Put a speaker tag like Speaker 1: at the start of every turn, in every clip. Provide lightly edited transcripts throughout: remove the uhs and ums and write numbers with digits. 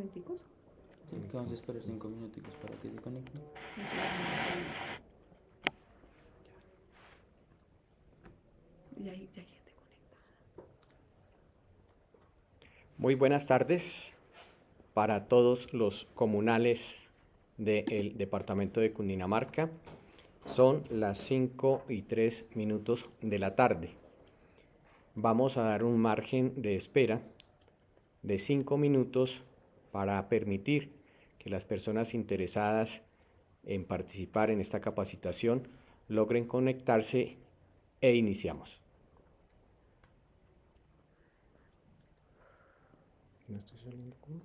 Speaker 1: momenticos.
Speaker 2: Sí, que vamos a esperar 5 minuticos para que se conecten.
Speaker 1: Ya hay gente conectada.
Speaker 3: Muy buenas tardes para todos los comunales del departamento de Cundinamarca. Son las 5:03 de la tarde. Vamos a dar un margen de espera de 5 minutos para permitir que las personas interesadas en participar en esta capacitación logren conectarse e iniciamos. ¿No estoy saliendo con?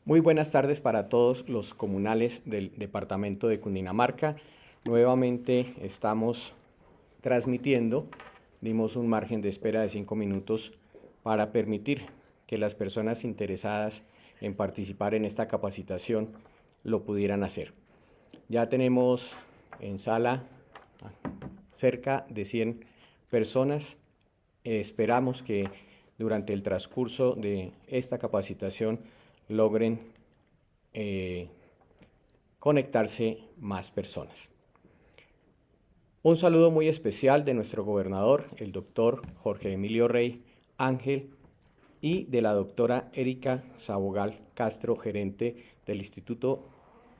Speaker 3: Muy buenas tardes para todos los comunales del departamento de Cundinamarca. Nuevamente estamos transmitiendo. Dimos un margen de espera de 5 minutos para permitir que las personas interesadas en participar en esta capacitación lo pudieran hacer. Ya tenemos en sala cerca de 100 personas. Esperamos que durante el transcurso de esta capacitación logren conectarse más personas. Un saludo muy especial de nuestro gobernador, el doctor Jorge Emilio Rey Ángel, y de la doctora Erika Sabogal Castro, gerente del Instituto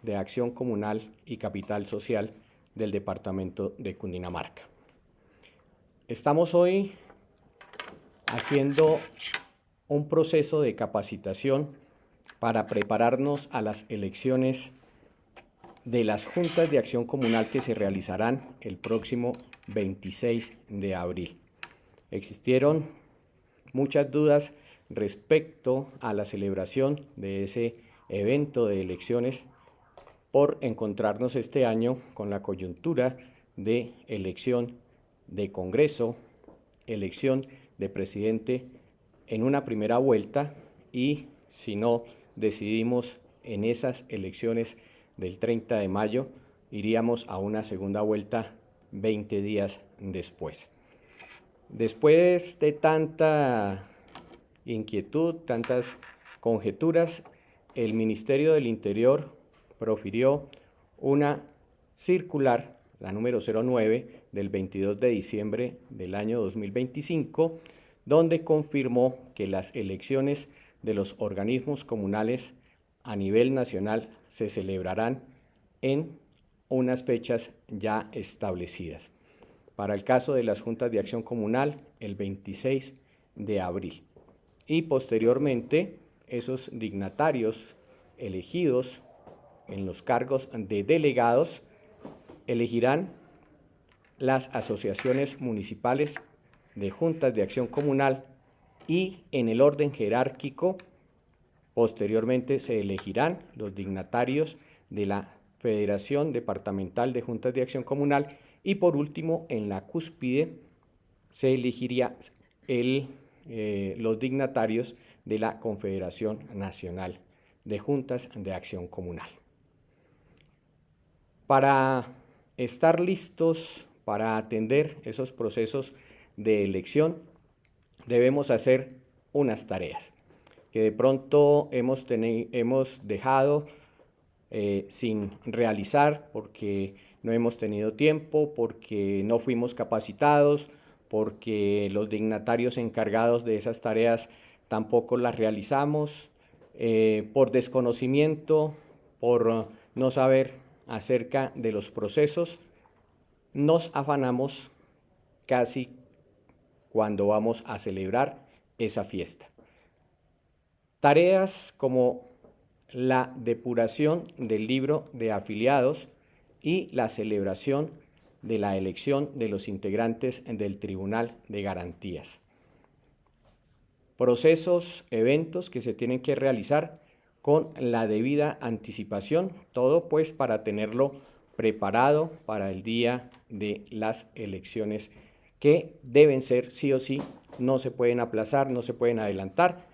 Speaker 3: de Acción Comunal y Capital Social del departamento de Cundinamarca. Estamos hoy haciendo un proceso de capacitación para prepararnos a las elecciones de las juntas de acción comunal que se realizarán el próximo 26 de abril. Existieron muchas dudas respecto a la celebración de ese evento de elecciones por encontrarnos este año con la coyuntura de elección de Congreso, elección de presidente en una primera vuelta y si no decidimos en esas elecciones del 30 de mayo, iríamos a una segunda vuelta 20 días después. Después de tanta inquietud, tantas conjeturas, el Ministerio del Interior profirió una circular, la número 09, del 22 de diciembre del año 2025, donde confirmó que las elecciones de los organismos comunales a nivel nacional se celebrarán en unas fechas ya establecidas. Para el caso de las juntas de acción comunal, el 26 de abril. Y posteriormente, esos dignatarios elegidos en los cargos de delegados elegirán las asociaciones municipales de juntas de acción comunal y en el orden jerárquico, posteriormente se elegirán los dignatarios de la Federación Departamental de Juntas de Acción Comunal y por último, en la cúspide, se elegiría los dignatarios de la Confederación Nacional de Juntas de Acción Comunal. Para estar listos para atender esos procesos de elección, debemos hacer unas tareas que de pronto hemos dejado sin realizar porque no hemos tenido tiempo, porque no fuimos capacitados, porque los dignatarios encargados de esas tareas tampoco las realizamos, por desconocimiento, por no saber acerca de los procesos, nos afanamos casi cuando vamos a celebrar esa fiesta. Tareas como la depuración del libro de afiliados y la celebración de la elección de los integrantes del Tribunal de Garantías. Procesos, eventos que se tienen que realizar con la debida anticipación, todo pues para tenerlo preparado para el día de las elecciones que deben ser sí o sí, no se pueden aplazar, no se pueden adelantar,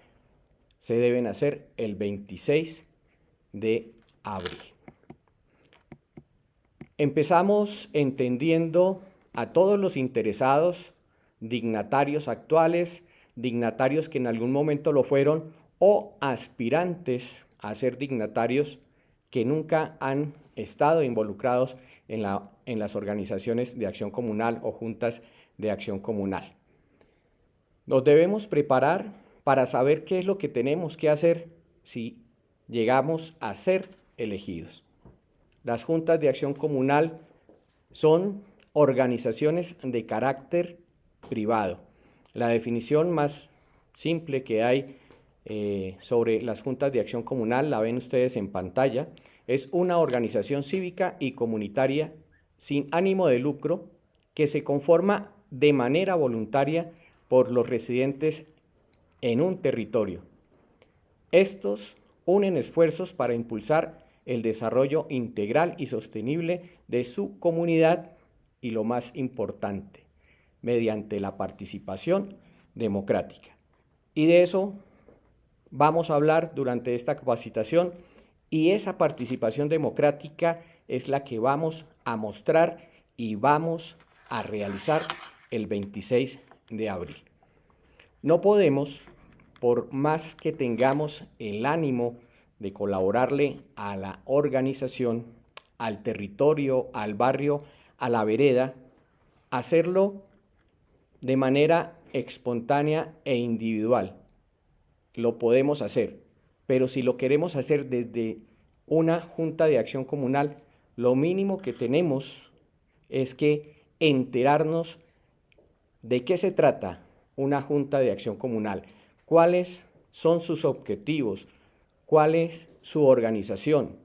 Speaker 3: se deben hacer el 26 de abril. Empezamos entendiendo a todos los interesados, dignatarios actuales, dignatarios que en algún momento lo fueron o aspirantes a ser dignatarios que nunca han estado involucrados en las organizaciones de acción comunal o juntas de acción comunal. Nos debemos preparar para saber qué es lo que tenemos que hacer si llegamos a ser elegidos. Las juntas de acción comunal son organizaciones de carácter privado. La definición más simple que hay sobre las juntas de acción comunal, la ven ustedes en pantalla, es una organización cívica y comunitaria sin ánimo de lucro que se conforma de manera voluntaria por los residentes en un territorio. Estos unen esfuerzos para impulsar el desarrollo integral y sostenible de su comunidad y, lo más importante, mediante la participación democrática. Y de eso vamos a hablar durante esta capacitación y esa participación democrática es la que vamos a mostrar y vamos a realizar el 26 de abril. No podemos, por más que tengamos el ánimo de colaborarle a la organización, al territorio, al barrio, a la vereda, hacerlo de manera espontánea e individual. Lo podemos hacer, pero si lo queremos hacer desde una junta de acción comunal, lo mínimo que tenemos es que enterarnos de qué se trata una junta de acción comunal, cuáles son sus objetivos, cuál es su organización,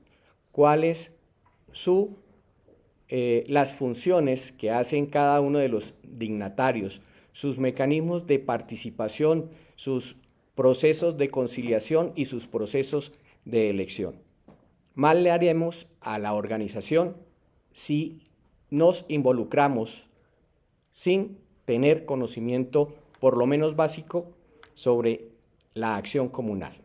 Speaker 3: cuáles son las funciones que hacen cada uno de los dignatarios, sus mecanismos de participación, sus procesos de conciliación y sus procesos de elección. Mal le haremos a la organización si nos involucramos sin tener conocimiento, por lo menos básico, sobre la acción comunal.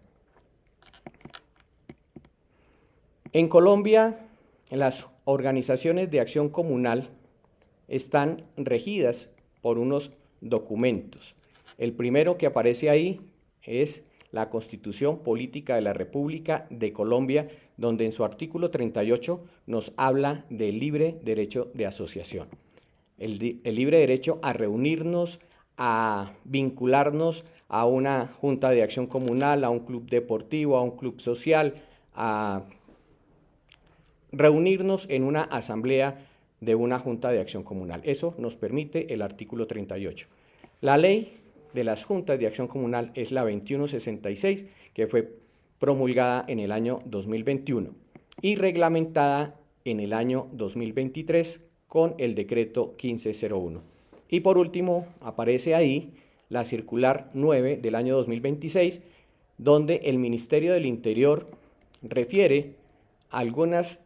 Speaker 3: En Colombia, las organizaciones de acción comunal están regidas por unos documentos. El primero que aparece ahí es la Constitución Política de la República de Colombia, donde en su artículo 38 nos habla del libre derecho de asociación. El libre derecho a reunirnos, a vincularnos a una junta de acción comunal, a un club deportivo, a un club social, a reunirnos en una asamblea de una junta de acción comunal. Eso nos permite el artículo 38. La ley de las juntas de acción comunal es la 2166, que fue promulgada en el año 2021 y reglamentada en el año 2023 con el decreto 1501. Y por último, aparece ahí la circular 9 del año 2026, donde el Ministerio del Interior refiere a algunos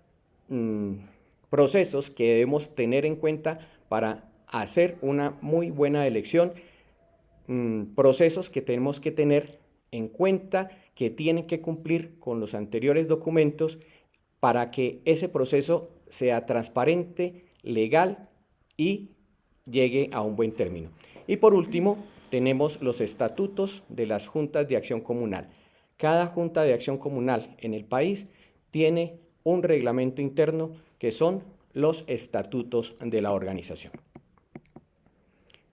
Speaker 3: procesos que debemos tener en cuenta para hacer una muy buena elección, procesos que tenemos que tener en cuenta que tienen que cumplir con los anteriores documentos para que ese proceso sea transparente, legal y llegue a un buen término. Y por último, tenemos los estatutos de las juntas de acción comunal. Cada junta de acción comunal en el país tiene un reglamento interno que son los estatutos de la organización.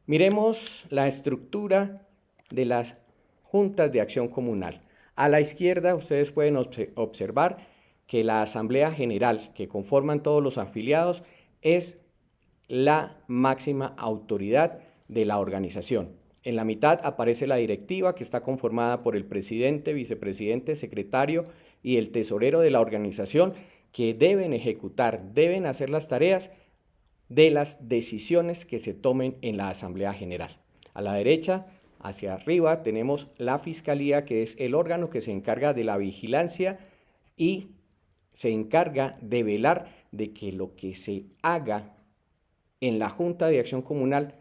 Speaker 3: Miremos la estructura de las juntas de acción comunal. A la izquierda ustedes pueden observar que la Asamblea General, que conforman todos los afiliados, es la máxima autoridad de la organización. En la mitad aparece la directiva, que está conformada por el presidente, vicepresidente, secretario y el tesorero de la organización, que deben ejecutar, deben hacer las tareas de las decisiones que se tomen en la Asamblea General. A la derecha, hacia arriba, tenemos la Fiscalía, que es el órgano que se encarga de la vigilancia y se encarga de velar de que lo que se haga en la Junta de Acción Comunal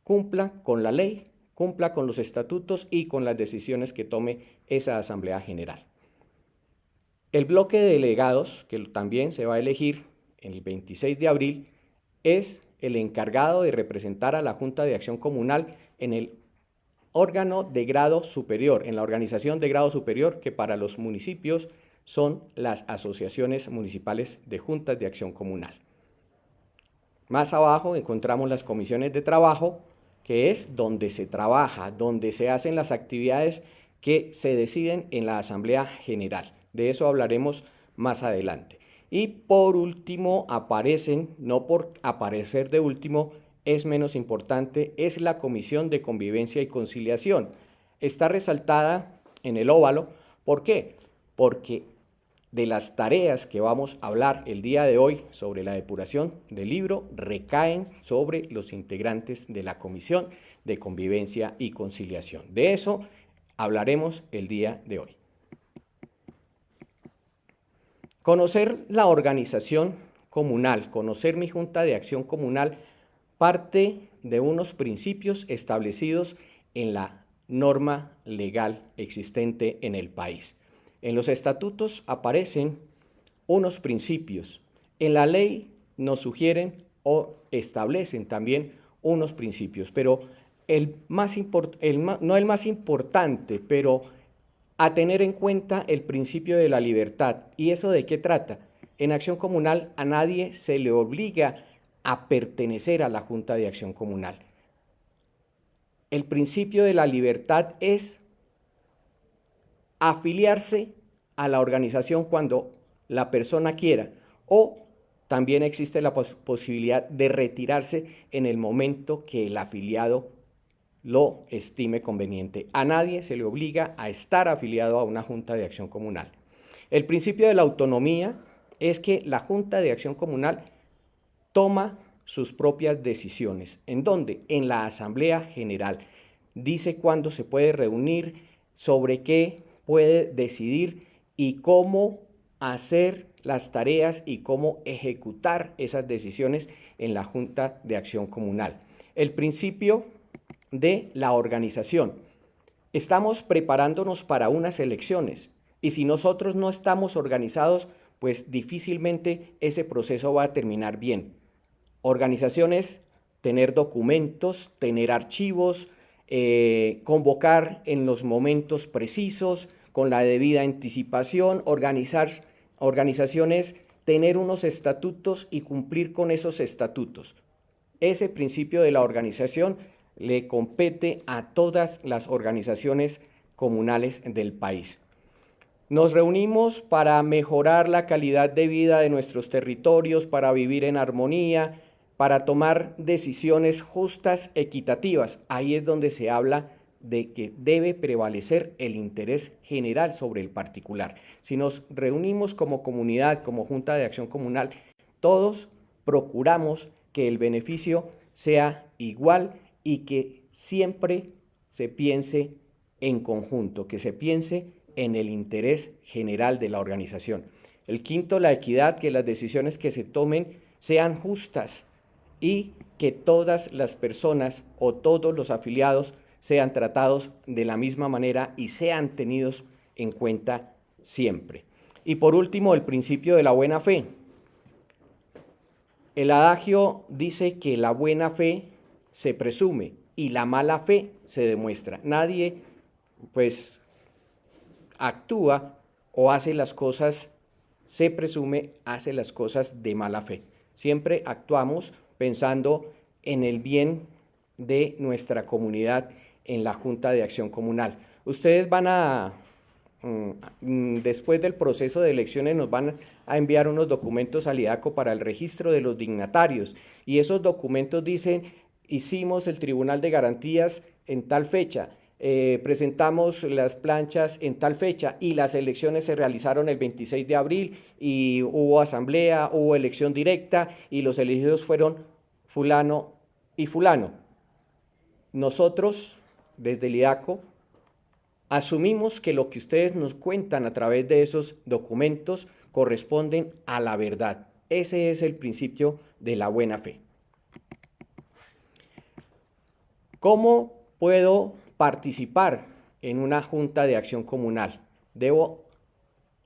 Speaker 3: cumpla con la ley, cumpla con los estatutos y con las decisiones que tome esa Asamblea General. El bloque de delegados, que también se va a elegir el 26 de abril, es el encargado de representar a la Junta de Acción Comunal en el órgano de grado superior, en la organización de grado superior, que para los municipios son las asociaciones municipales de juntas de acción comunal. Más abajo encontramos las comisiones de trabajo, que es donde se trabaja, donde se hacen las actividades que se deciden en la Asamblea General. De eso hablaremos más adelante. Y por último aparecen, no por aparecer de último, es menos importante, es la Comisión de Convivencia y Conciliación. Está resaltada en el óvalo. ¿Por qué? Porque de las tareas que vamos a hablar el día de hoy sobre la depuración del libro recaen sobre los integrantes de la Comisión de Convivencia y Conciliación. De eso hablaremos el día de hoy. Conocer la organización comunal, conocer mi Junta de Acción Comunal, parte de unos principios establecidos en la norma legal existente en el país. En los estatutos aparecen unos principios. En la ley nos sugieren o establecen también unos principios, pero no el más importante, pero a tener en cuenta el principio de la libertad. ¿Y eso de qué trata? En acción comunal a nadie se le obliga a pertenecer a la Junta de Acción Comunal. El principio de la libertad es afiliarse a la organización cuando la persona quiera, o también existe la posibilidad de retirarse en el momento que el afiliado lo estime conveniente. A nadie se le obliga a estar afiliado a una Junta de Acción Comunal. El principio de la autonomía es que la Junta de Acción Comunal toma sus propias decisiones. ¿En dónde? En la Asamblea General. Dice cuándo se puede reunir, sobre qué puede decidir y cómo hacer las tareas y cómo ejecutar esas decisiones en la Junta de Acción Comunal. El principio de la organización. Estamos preparándonos para unas elecciones y si nosotros no estamos organizados, pues difícilmente ese proceso va a terminar bien. Organizaciones, tener documentos, tener archivos, convocar en los momentos precisos, con la debida anticipación, organizaciones, tener unos estatutos y cumplir con esos estatutos. Ese principio de la organización le compete a todas las organizaciones comunales del país. Nos reunimos para mejorar la calidad de vida de nuestros territorios, para vivir en armonía, para tomar decisiones justas, equitativas. Ahí es donde se habla de que debe prevalecer el interés general sobre el particular. Si nos reunimos como comunidad, como Junta de Acción Comunal, todos procuramos que el beneficio sea igual y que siempre se piense en conjunto, que se piense en el interés general de la organización. El quinto, la equidad, que las decisiones que se tomen sean justas y que todas las personas o todos los afiliados sean tratados de la misma manera y sean tenidos en cuenta siempre. Y por último, el principio de la buena fe. El adagio dice que la buena fe se presume y la mala fe se demuestra. Nadie, pues, actúa o hace las cosas, se presume, hace las cosas de mala fe. Siempre actuamos pensando en el bien de nuestra comunidad en la Junta de Acción Comunal. Ustedes van a, después del proceso de elecciones, nos van a enviar unos documentos al IDACO para el registro de los dignatarios y esos documentos dicen, hicimos el Tribunal de Garantías en tal fecha, presentamos las planchas en tal fecha y las elecciones se realizaron el 26 de abril y hubo asamblea, hubo elección directa y los elegidos fueron fulano y fulano. Nosotros, desde el IDACO, asumimos que lo que ustedes nos cuentan a través de esos documentos corresponden a la verdad. Ese es el principio de la buena fe. ¿Cómo puedo participar en una Junta de Acción Comunal? Debo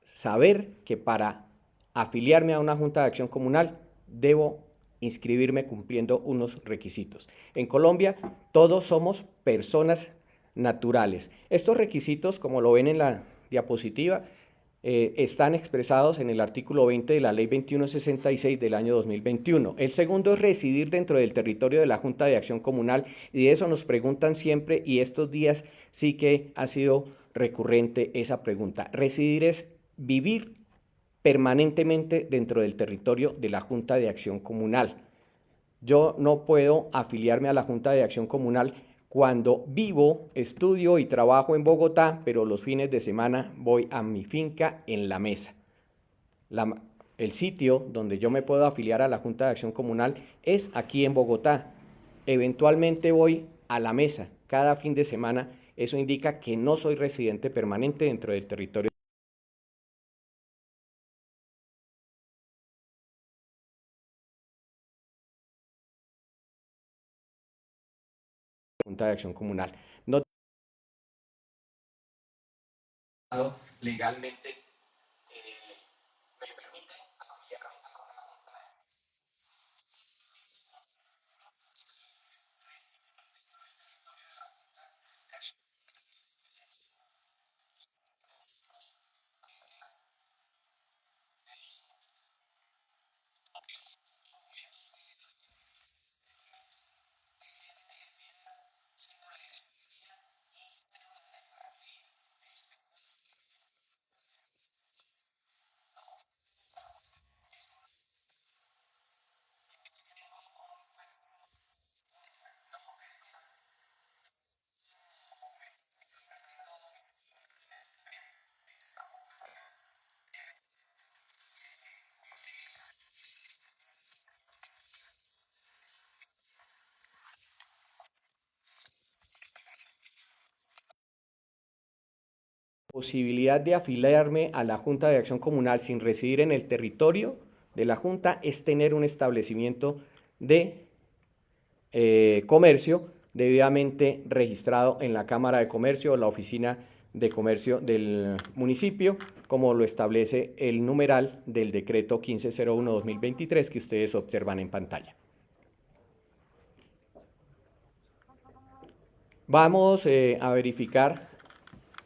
Speaker 3: saber que para afiliarme a una Junta de Acción Comunal debo inscribirme cumpliendo unos requisitos. En Colombia todos somos personas naturales. Estos requisitos, como lo ven en la diapositiva, están expresados en el artículo 20 de la Ley 2166 del año 2021. El segundo es residir dentro del territorio de la Junta de Acción Comunal y de eso nos preguntan siempre y estos días sí que ha sido recurrente esa pregunta. Residir es vivir permanentemente dentro del territorio de la Junta de Acción Comunal. Yo no puedo afiliarme a la Junta de Acción Comunal cuando vivo, estudio y trabajo en Bogotá, pero los fines de semana voy a mi finca en La Mesa. El sitio donde yo me puedo afiliar a la Junta de Acción Comunal es aquí en Bogotá. Eventualmente voy a La Mesa cada fin de semana. Eso indica que no soy residente permanente dentro del territorio de la Junta de Acción Comunal. No legalmente me permite afiliarme a la Junta de Acción. posibilidad de afiliarme a la Junta de Acción Comunal sin residir en el territorio de la Junta es tener un establecimiento de comercio debidamente registrado en la Cámara de Comercio o la Oficina de Comercio del municipio, como lo establece el numeral del decreto 1501-2023 que ustedes observan en pantalla. Vamos a verificar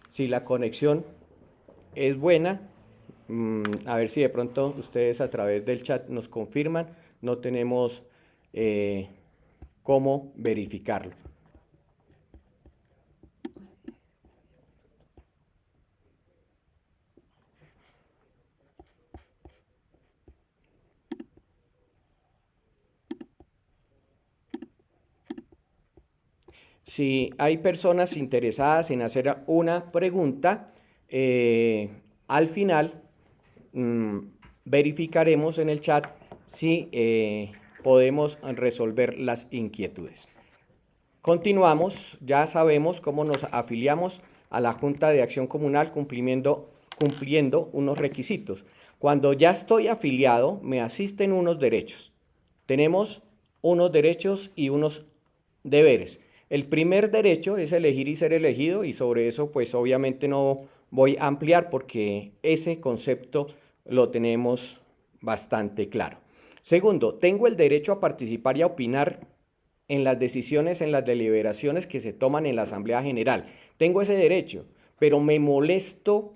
Speaker 3: si la conexión es buena. A ver si de pronto ustedes a través del chat nos confirman. No tenemos cómo verificarlo. Si hay personas interesadas en hacer una pregunta, al final verificaremos en el chat si podemos resolver las inquietudes. Continuamos, ya sabemos cómo nos afiliamos a la Junta de Acción Comunal cumpliendo unos requisitos. Cuando ya estoy afiliado, me asisten unos derechos. Tenemos unos derechos y unos deberes. El primer derecho es elegir y ser elegido, y sobre eso pues obviamente no voy a ampliar porque ese concepto lo tenemos bastante claro. Segundo, tengo el derecho a participar y a opinar en las decisiones, en las deliberaciones que se toman en la Asamblea General. Tengo ese derecho, pero me molesto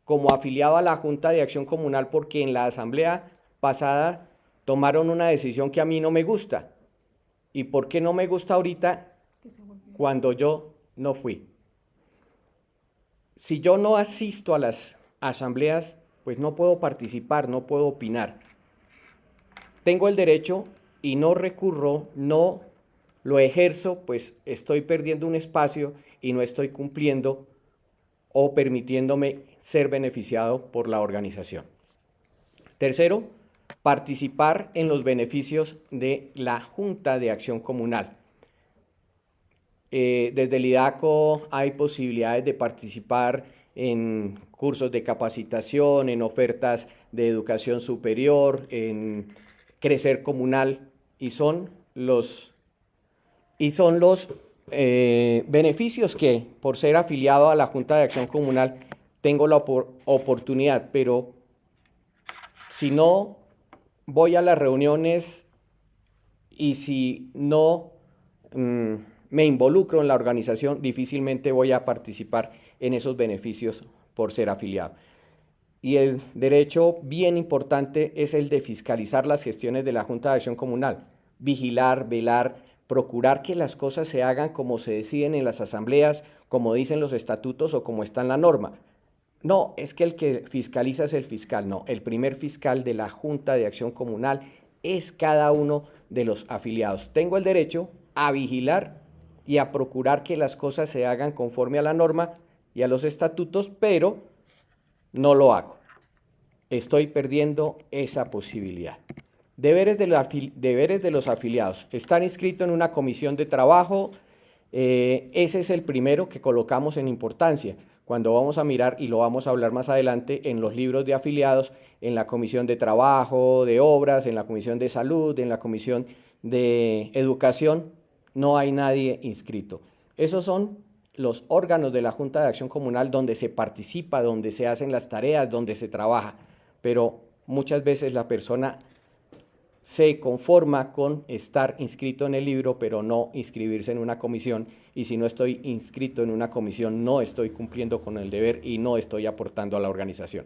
Speaker 3: como afiliado a la Junta de Acción Comunal porque en la Asamblea pasada tomaron una decisión que a mí no me gusta. ¿Y por qué no me gusta ahorita cuando yo no fui? Si yo no asisto a las asambleas, pues no puedo participar, no puedo opinar. Tengo el derecho y no recurro, no lo ejerzo, pues estoy perdiendo un espacio y no estoy cumpliendo o permitiéndome ser beneficiado por la organización. Tercero, participar en los beneficios de la Junta de Acción Comunal. Desde el IDACO hay posibilidades de participar en cursos de capacitación, en ofertas de educación superior, en Crecer Comunal, y son los beneficios que por ser afiliado a la Junta de Acción Comunal tengo la oportunidad, pero si no voy a las reuniones y si no me involucro en la organización, difícilmente voy a participar en esos beneficios por ser afiliado. Y el derecho bien importante es el de fiscalizar las gestiones de la Junta de Acción Comunal, vigilar, velar, procurar que las cosas se hagan como se deciden en las asambleas, como dicen los estatutos o como está en la norma. No, es que el que fiscaliza es el fiscal, no, el primer fiscal de la Junta de Acción Comunal es cada uno de los afiliados. Tengo el derecho a vigilar y a procurar que las cosas se hagan conforme a la norma y a los estatutos, pero no lo hago. Estoy perdiendo esa posibilidad. Deberes de los afiliados. Estar inscrito en una comisión de trabajo, ese es el primero que colocamos en importancia. Cuando vamos a mirar, y lo vamos a hablar más adelante, en los libros de afiliados, en la comisión de trabajo, de obras, en la comisión de salud, en la comisión de educación, no hay nadie inscrito. Esos son los órganos de la Junta de Acción Comunal donde se participa, donde se hacen las tareas, donde se trabaja, pero muchas veces la persona se conforma con estar inscrito en el libro, pero no inscribirse en una comisión, y si no estoy inscrito en una comisión, no estoy cumpliendo con el deber y no estoy aportando a la organización.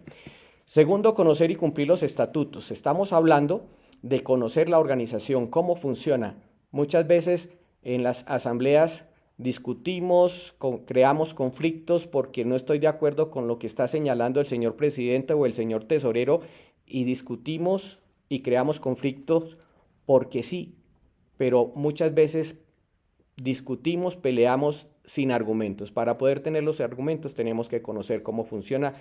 Speaker 3: Segundo, conocer y cumplir los estatutos. Estamos hablando de conocer la organización, cómo funciona. Muchas veces en las asambleas discutimos, creamos conflictos porque no estoy de acuerdo con lo que está señalando el señor presidente o el señor tesorero, y discutimos y creamos conflictos porque sí, pero muchas veces discutimos, peleamos sin argumentos. Para poder tener los argumentos tenemos que conocer cómo funciona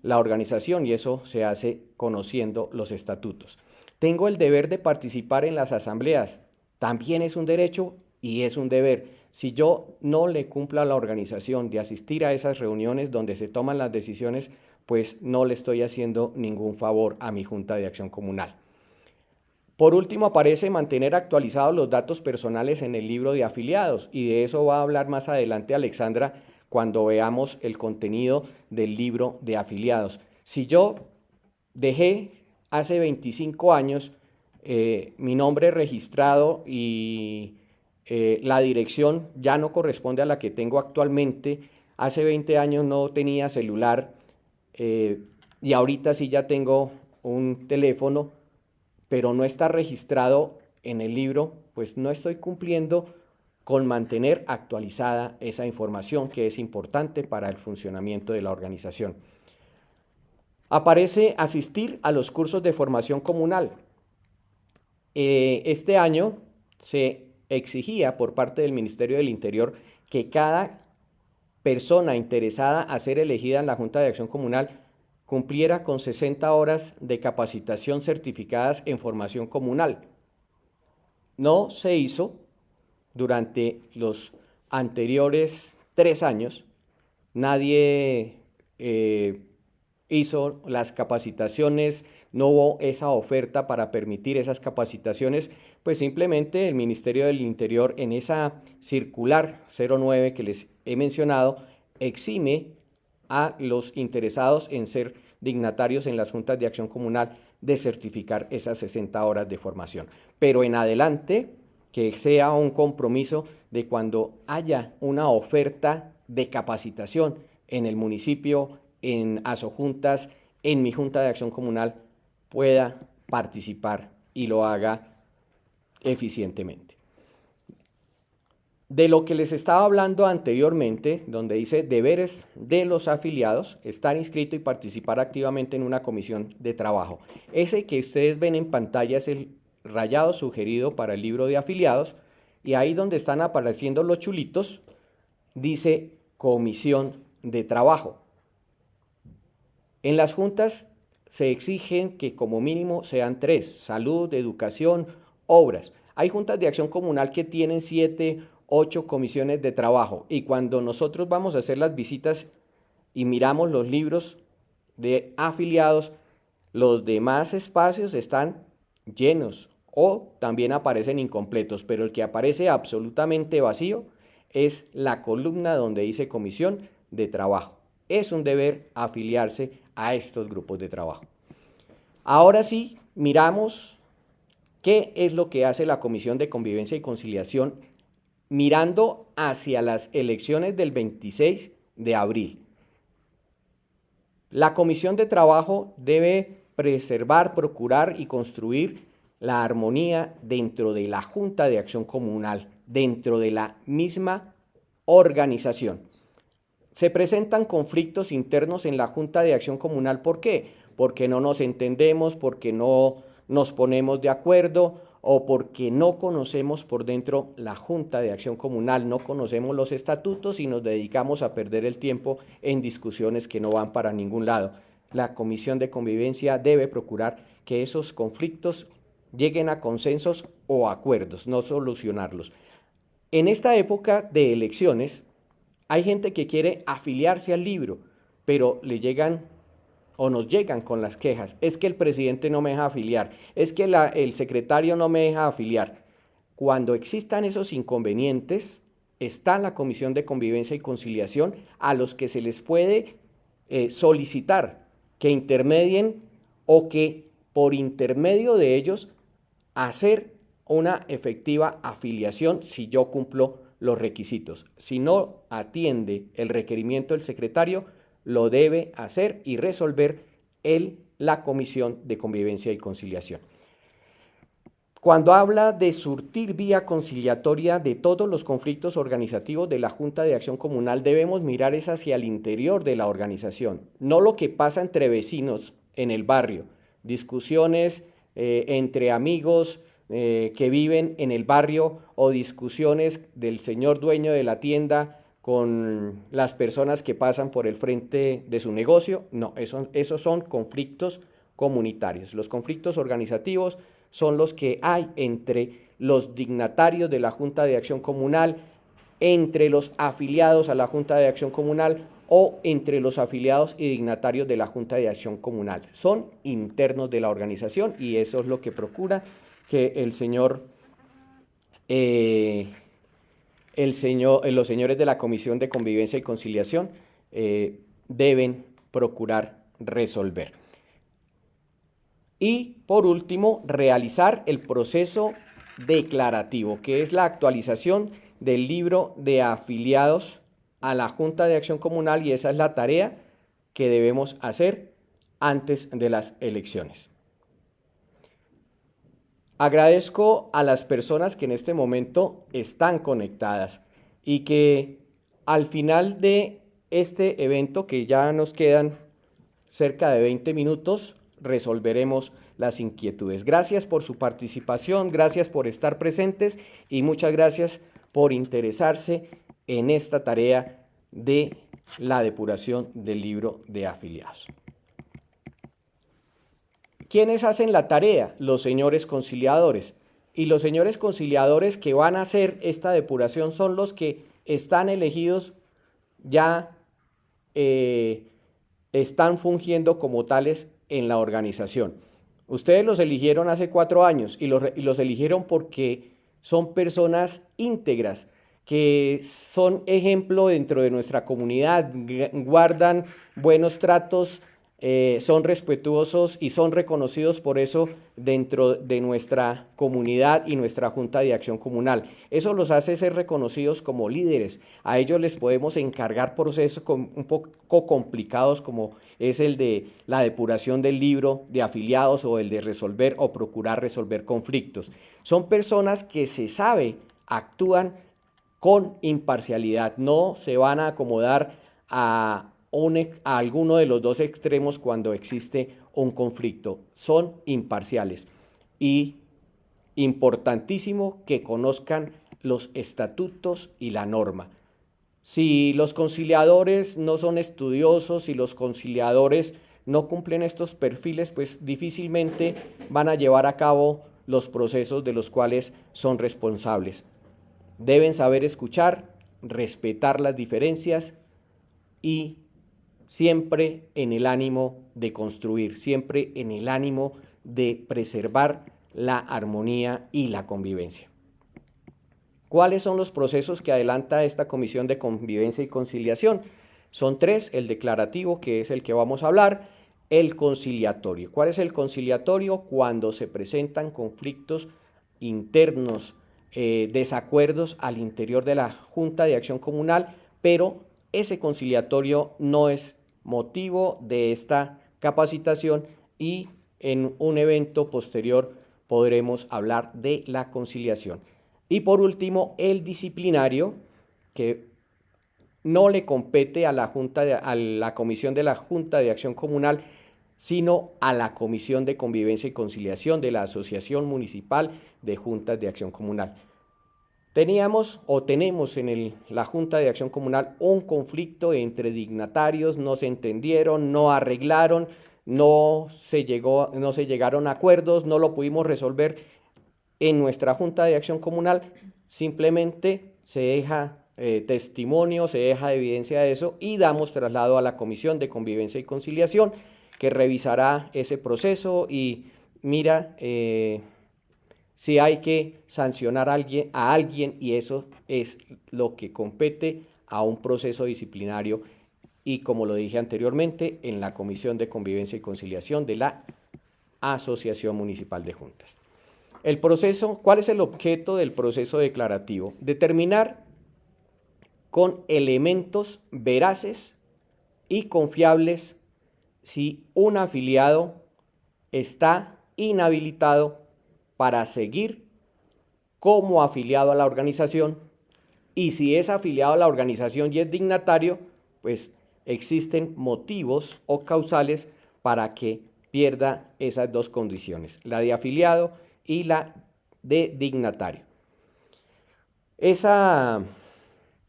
Speaker 3: la organización, y eso se hace conociendo los estatutos. Tengo el deber de participar en las asambleas. También es un derecho y es un deber. Si yo no le cumplo a la organización de asistir a esas reuniones donde se toman las decisiones, pues no le estoy haciendo ningún favor a mi Junta de Acción Comunal. Por último, aparece mantener actualizados los datos personales en el libro de afiliados, y de eso va a hablar más adelante Alexandra cuando veamos el contenido del libro de afiliados. Si yo dejé hace 25 años mi nombre registrado y la dirección ya no corresponde a la que tengo actualmente, hace 20 años no tenía celular y ahorita sí ya tengo un teléfono, pero no está registrado en el libro, pues no estoy cumpliendo con mantener actualizada esa información que es importante para el funcionamiento de la organización. Aparece asistir a los cursos de formación comunal. Este año se exigía por parte del Ministerio del Interior que cada persona interesada a ser elegida en la Junta de Acción Comunal cumpliera con 60 horas de capacitación certificadas en formación comunal. No se hizo durante los anteriores 3 años, nadie hizo las capacitaciones, no hubo esa oferta para permitir esas capacitaciones, pues simplemente el Ministerio del Interior en esa circular 09 que les he mencionado exime a los interesados en ser dignatarios en las juntas de acción comunal de certificar esas 60 horas de formación. Pero en adelante, que sea un compromiso de cuando haya una oferta de capacitación en el municipio, en asojuntas, en mi junta de acción comunal, pueda participar y lo haga eficientemente. De lo que les estaba hablando anteriormente, donde dice deberes de los afiliados, estar inscrito y participar activamente en una comisión de trabajo. Ese que ustedes ven en pantalla es el rayado sugerido para el libro de afiliados, y ahí donde están apareciendo los chulitos, dice comisión de trabajo. En las juntas se exigen que como mínimo sean 3, salud, educación, obras. Hay juntas de acción comunal que tienen 7, 8 comisiones de trabajo, y cuando nosotros vamos a hacer las visitas y miramos los libros de afiliados, los demás espacios están llenos o también aparecen incompletos, pero el que aparece absolutamente vacío es la columna donde dice comisión de trabajo. Es un deber afiliarse a estos grupos de trabajo. Ahora sí, miramos qué es lo que hace la Comisión de Convivencia y Conciliación mirando hacia las elecciones del 26 de abril. La Comisión de Trabajo debe preservar, procurar y construir la armonía dentro de la Junta de Acción Comunal, dentro de la misma organización. Se presentan conflictos internos en la Junta de Acción Comunal. ¿Por qué? Porque no nos entendemos, porque no nos ponemos de acuerdo o porque no conocemos por dentro la Junta de Acción Comunal, no conocemos los estatutos y nos dedicamos a perder el tiempo en discusiones que no van para ningún lado. La Comisión de Convivencia debe procurar que esos conflictos lleguen a consensos o acuerdos, no solucionarlos. En esta época de elecciones, hay gente que quiere afiliarse al libro, pero le llegan o nos llegan con las quejas. Es que el presidente no me deja afiliar, es que el secretario no me deja afiliar. Cuando existan esos inconvenientes, está la Comisión de Convivencia y Conciliación a los que se les puede solicitar que intermedien o que por intermedio de ellos hacer una efectiva afiliación si yo cumplo los requisitos. Si no atiende el requerimiento del secretario, lo debe hacer y resolver la Comisión de Convivencia y Conciliación. Cuando habla de surtir vía conciliatoria de todos los conflictos organizativos de la Junta de Acción Comunal, debemos mirar es hacia el interior de la organización, no lo que pasa entre vecinos en el barrio, discusiones entre amigos que viven en el barrio o discusiones del señor dueño de la tienda con las personas que pasan por el frente de su negocio. No, esos son conflictos comunitarios. Los conflictos organizativos son los que hay entre los dignatarios de la Junta de Acción Comunal, entre los afiliados a la Junta de Acción Comunal o entre los afiliados y dignatarios de la Junta de Acción Comunal. Son internos de la organización y eso es lo que procura que los señores de la Comisión de Convivencia y Conciliación deben procurar resolver. Y por último, realizar el proceso declarativo, que es la actualización del libro de afiliados a la Junta de Acción Comunal, y esa es la tarea que debemos hacer antes de las elecciones. Agradezco a las personas que en este momento están conectadas y que al final de este evento, que ya nos quedan cerca de 20 minutos, resolveremos las inquietudes. Gracias por su participación, gracias por estar presentes y muchas gracias por interesarse en esta tarea de la depuración del libro de afiliados. ¿Quiénes hacen la tarea? Los señores conciliadores. Y los señores conciliadores que van a hacer esta depuración son los que están elegidos, ya están fungiendo como tales en la organización. Ustedes los eligieron hace 4 años y los eligieron porque son personas íntegras, que son ejemplo dentro de nuestra comunidad, guardan buenos tratos, son respetuosos y son reconocidos por eso dentro de nuestra comunidad y nuestra Junta de Acción Comunal. Eso los hace ser reconocidos como líderes. A ellos les podemos encargar procesos un poco complicados, como es el de la depuración del libro de afiliados o el de resolver o procurar resolver conflictos. Son personas que se sabe actúan con imparcialidad, no se van a acomodar a alguno de los dos extremos cuando existe un conflicto, son imparciales. Y importantísimo que conozcan los estatutos y la norma. Si los conciliadores no son estudiosos, si los conciliadores no cumplen estos perfiles, pues difícilmente van a llevar a cabo los procesos de los cuales son responsables. Deben saber escuchar, respetar las diferencias y siempre en el ánimo de construir, siempre en el ánimo de preservar la armonía y la convivencia. ¿Cuáles son los procesos que adelanta esta Comisión de Convivencia y Conciliación? Son 3, el declarativo, que es el que vamos a hablar, el conciliatorio. ¿Cuál es el conciliatorio? Cuando se presentan conflictos internos, desacuerdos al interior de la Junta de Acción Comunal, pero ese conciliatorio no es motivo de esta capacitación y en un evento posterior podremos hablar de la conciliación. Y por último, el disciplinario, que no le compete a la Comisión de la Junta de Acción Comunal, sino a la Comisión de Convivencia y Conciliación de la Asociación Municipal de Juntas de Acción Comunal. Tenemos en la Junta de Acción Comunal un conflicto entre dignatarios, no se entendieron, no arreglaron, no se llegaron a acuerdos, no lo pudimos resolver en nuestra Junta de Acción Comunal, simplemente se deja testimonio, se deja evidencia de eso y damos traslado a la Comisión de Convivencia y Conciliación, que revisará ese proceso y mira si hay que sancionar a alguien, y eso es lo que compete a un proceso disciplinario y, como lo dije anteriormente, en la Comisión de Convivencia y Conciliación de la Asociación Municipal de Juntas. El proceso, ¿cuál es el objeto del proceso declarativo? Determinar con elementos veraces y confiables si un afiliado está inhabilitado para seguir como afiliado a la organización, y si es afiliado a la organización y es dignatario, pues existen motivos o causales para que pierda esas dos condiciones, la de afiliado y la de dignatario. Esa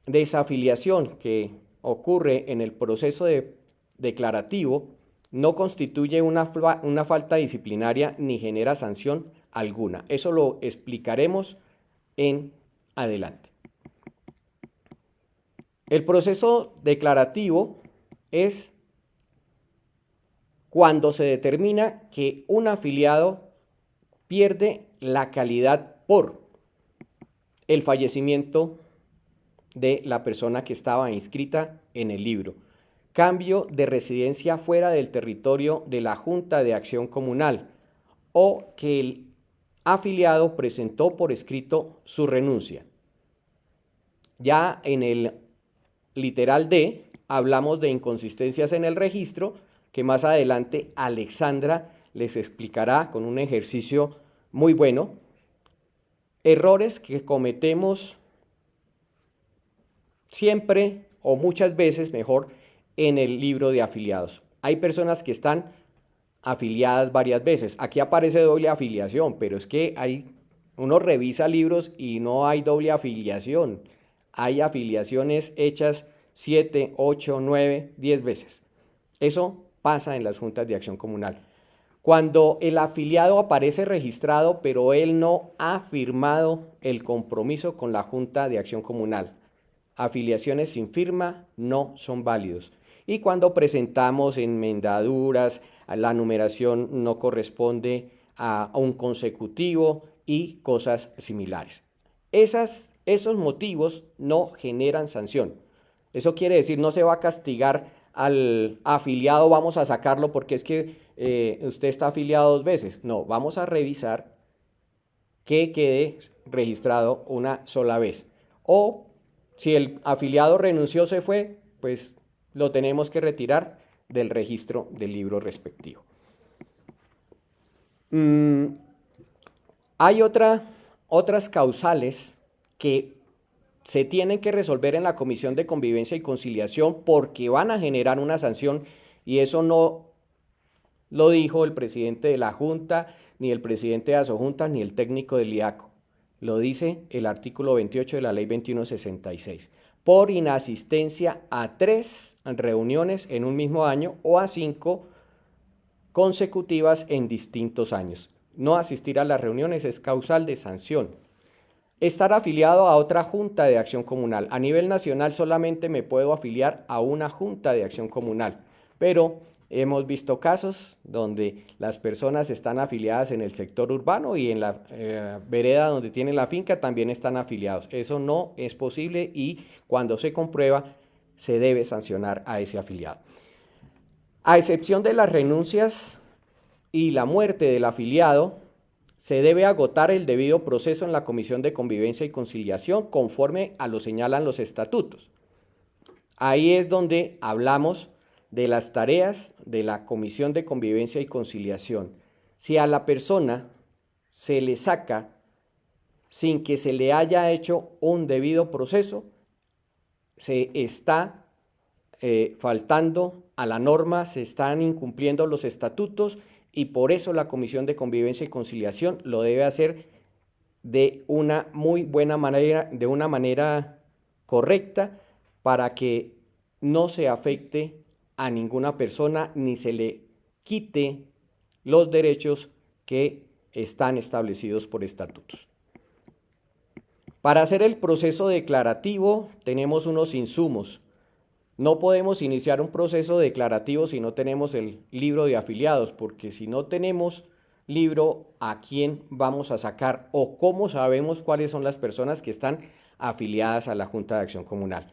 Speaker 3: desafiliación que ocurre en el proceso declarativo no constituye una falta disciplinaria ni genera sanción alguna. Eso lo explicaremos en adelante. El proceso declarativo es cuando se determina que un afiliado pierde la calidad por el fallecimiento de la persona que estaba inscrita en el libro, cambio de residencia fuera del territorio de la Junta de Acción Comunal o que el afiliado presentó por escrito su renuncia. Ya en el literal D hablamos de inconsistencias en el registro, que más adelante Alexandra les explicará con un ejercicio muy bueno. Errores que cometemos siempre o muchas veces, mejor, en el libro de afiliados. Hay personas que están afiliadas varias veces. Aquí aparece doble afiliación, pero es que uno revisa libros y no hay doble afiliación. Hay afiliaciones hechas 7, 8, 9, 10 veces. Eso pasa en las juntas de acción comunal. Cuando el afiliado aparece registrado, pero él no ha firmado el compromiso con la Junta de Acción Comunal. Afiliaciones sin firma no son válidos. Y cuando presentamos enmendaduras, la numeración no corresponde a un consecutivo y cosas similares. Esos motivos no generan sanción. Eso quiere decir, no se va a castigar al afiliado, vamos a sacarlo porque es que usted está afiliado 2 veces. No, vamos a revisar que quede registrado una sola vez. O si el afiliado renunció, se fue, pues lo tenemos que retirar del registro del libro respectivo. Hay otras causales que se tienen que resolver en la Comisión de Convivencia y Conciliación porque van a generar una sanción, y eso no lo dijo el presidente de la Junta, ni el presidente de Asojuntas, ni el técnico del IACO. Lo dice el artículo 28 de la Ley 2166. Por inasistencia a 3 reuniones en un mismo año o a 5 consecutivas en distintos años. No asistir a las reuniones es causal de sanción. Estar afiliado a otra junta de acción comunal. A nivel nacional solamente me puedo afiliar a una junta de acción comunal, pero hemos visto casos donde las personas están afiliadas en el sector urbano y en la vereda donde tienen la finca también están afiliados. Eso no es posible y cuando se comprueba se debe sancionar a ese afiliado. A excepción de las renuncias y la muerte del afiliado, se debe agotar el debido proceso en la Comisión de Convivencia y Conciliación conforme a lo señalan los estatutos. Ahí es donde hablamos de las tareas de la Comisión de Convivencia y Conciliación. Si a la persona se le saca sin que se le haya hecho un debido proceso, se está faltando a la norma, se están incumpliendo los estatutos y por eso la Comisión de Convivencia y Conciliación lo debe hacer de una muy buena manera, de una manera correcta, para que no se afecte a ninguna persona ni se le quite los derechos que están establecidos por estatutos. Para hacer el proceso declarativo tenemos unos insumos. No podemos iniciar un proceso declarativo si no tenemos el libro de afiliados, porque si no tenemos libro, ¿a quién vamos a sacar o cómo sabemos cuáles son las personas que están afiliadas a la Junta de Acción Comunal?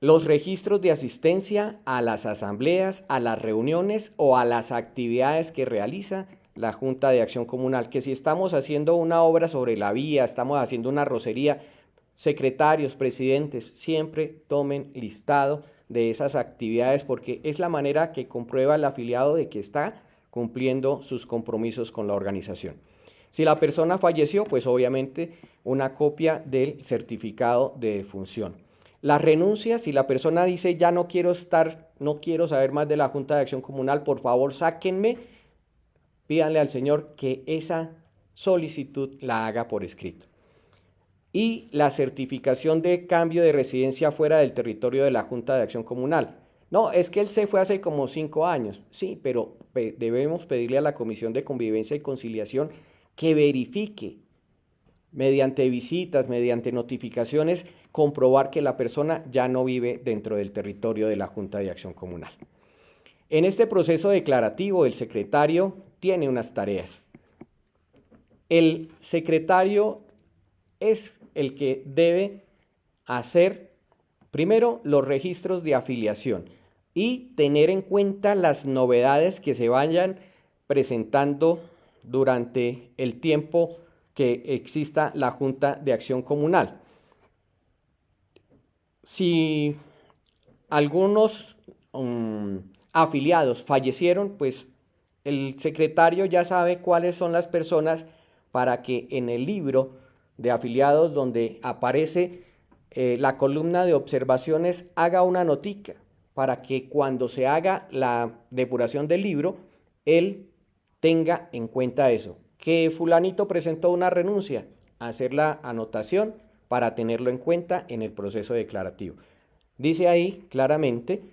Speaker 3: Los registros de asistencia a las asambleas, a las reuniones o a las actividades que realiza la Junta de Acción Comunal, que si estamos haciendo una obra sobre la vía, estamos haciendo una rocería, secretarios, presidentes, siempre tomen listado de esas actividades porque es la manera que comprueba el afiliado de que está cumpliendo sus compromisos con la organización. Si la persona falleció, pues obviamente una copia del certificado de defunción. Las renuncias, si la persona dice ya no quiero saber más de la Junta de Acción Comunal, por favor sáquenme, pídanle al Señor que esa solicitud la haga por escrito. Y la certificación de cambio de residencia fuera del territorio de la Junta de Acción Comunal. No, es que él se fue hace como 5 años. Sí, pero debemos pedirle a la Comisión de Convivencia y Conciliación que verifique mediante visitas, mediante notificaciones, comprobar que la persona ya no vive dentro del territorio de la Junta de Acción Comunal. En este proceso declarativo, el secretario tiene unas tareas. El secretario es el que debe hacer primero los registros de afiliación y tener en cuenta las novedades que se vayan presentando durante el tiempo que exista la Junta de Acción Comunal. Si algunos afiliados fallecieron, pues el secretario ya sabe cuáles son las personas para que en el libro de afiliados donde aparece la columna de observaciones haga una notica para que cuando se haga la depuración del libro, él tenga en cuenta eso, que fulanito presentó una renuncia, hacer la anotación para tenerlo en cuenta en el proceso declarativo. Dice ahí claramente,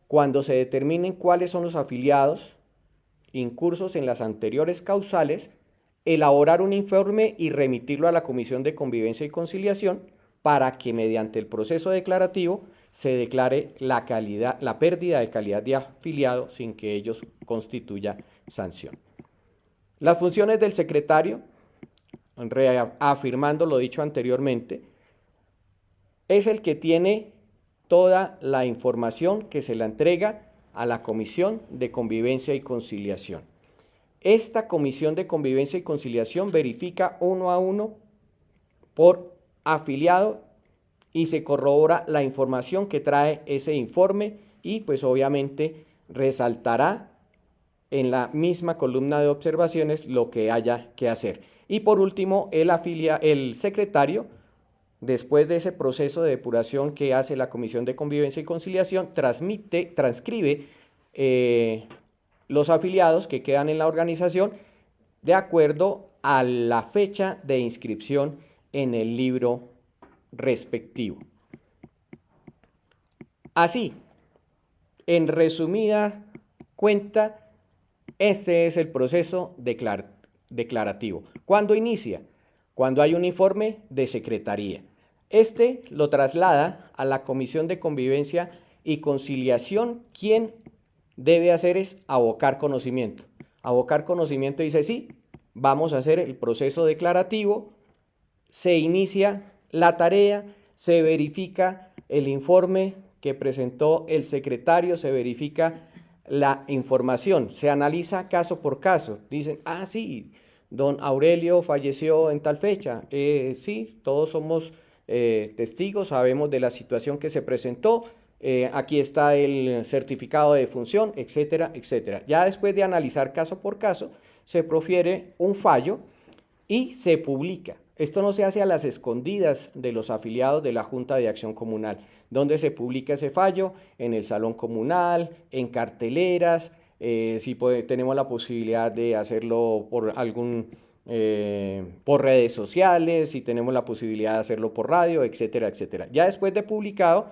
Speaker 3: cuando se determinen cuáles son los afiliados incursos en las anteriores causales, elaborar un informe y remitirlo a la Comisión de Convivencia y Conciliación para que mediante el proceso declarativo se declare la pérdida de calidad de afiliado sin que ellos constituya sanción. Las funciones del secretario, reafirmando lo dicho anteriormente, es el que tiene toda la información que se la entrega a la Comisión de Convivencia y Conciliación. Esta Comisión de Convivencia y Conciliación verifica uno a uno por afiliado y se corrobora la información que trae ese informe y pues obviamente resaltará en la misma columna de observaciones lo que haya que hacer. Y por último, el secretario, después de ese proceso de depuración que hace la Comisión de Convivencia y Conciliación, transcribe los afiliados que quedan en la organización de acuerdo a la fecha de inscripción en el libro respectivo. Así, en resumida cuenta, este es el proceso declarativo. ¿Cuándo inicia? Cuando hay un informe de secretaría. Este lo traslada a la Comisión de Convivencia y Conciliación. Quien debe hacer es abocar conocimiento. Abocar conocimiento dice, sí, vamos a hacer el proceso declarativo, se inicia la tarea, se verifica el informe que presentó el secretario, se verifica la información, se analiza caso por caso. Dicen, sí, don Aurelio falleció en tal fecha. Sí, todos somos testigos, sabemos de la situación que se presentó. Aquí está el certificado de defunción, etcétera, etcétera. Ya después de analizar caso por caso, se profiere un fallo y se publica. Esto no se hace a las escondidas de los afiliados de la Junta de Acción Comunal. ¿Dónde se publica ese fallo? En el salón comunal, en carteleras, si tenemos la posibilidad de hacerlo por por redes sociales, si tenemos la posibilidad de hacerlo por radio, etcétera, etcétera. Ya después de publicado,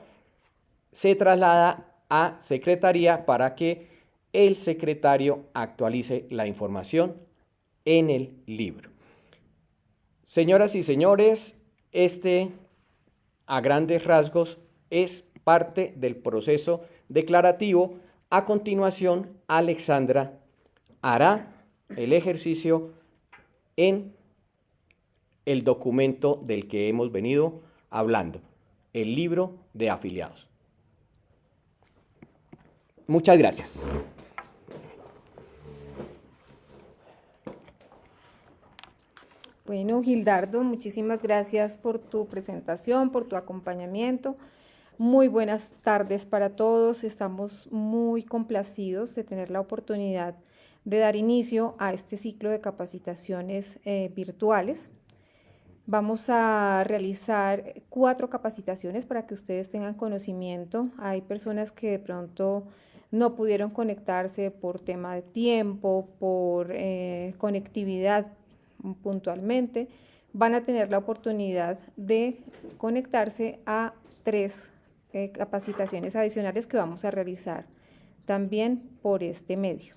Speaker 3: se traslada a secretaría para que el secretario actualice la información en el libro. Señoras y señores, a grandes rasgos es parte del proceso declarativo. A continuación, Alexandra hará el ejercicio en el documento del que hemos venido hablando, el libro de afiliados. Muchas gracias.
Speaker 4: Bueno, Gildardo, muchísimas gracias por tu presentación, por tu acompañamiento. Muy buenas tardes para todos. Estamos muy complacidos de tener la oportunidad de dar inicio a este ciclo de capacitaciones virtuales. Vamos a realizar 4 capacitaciones para que ustedes tengan conocimiento. Hay personas que de pronto no pudieron conectarse por tema de tiempo, por conectividad puntualmente. Van a tener la oportunidad de conectarse a 3 capacitaciones adicionales que vamos a realizar también por este medio.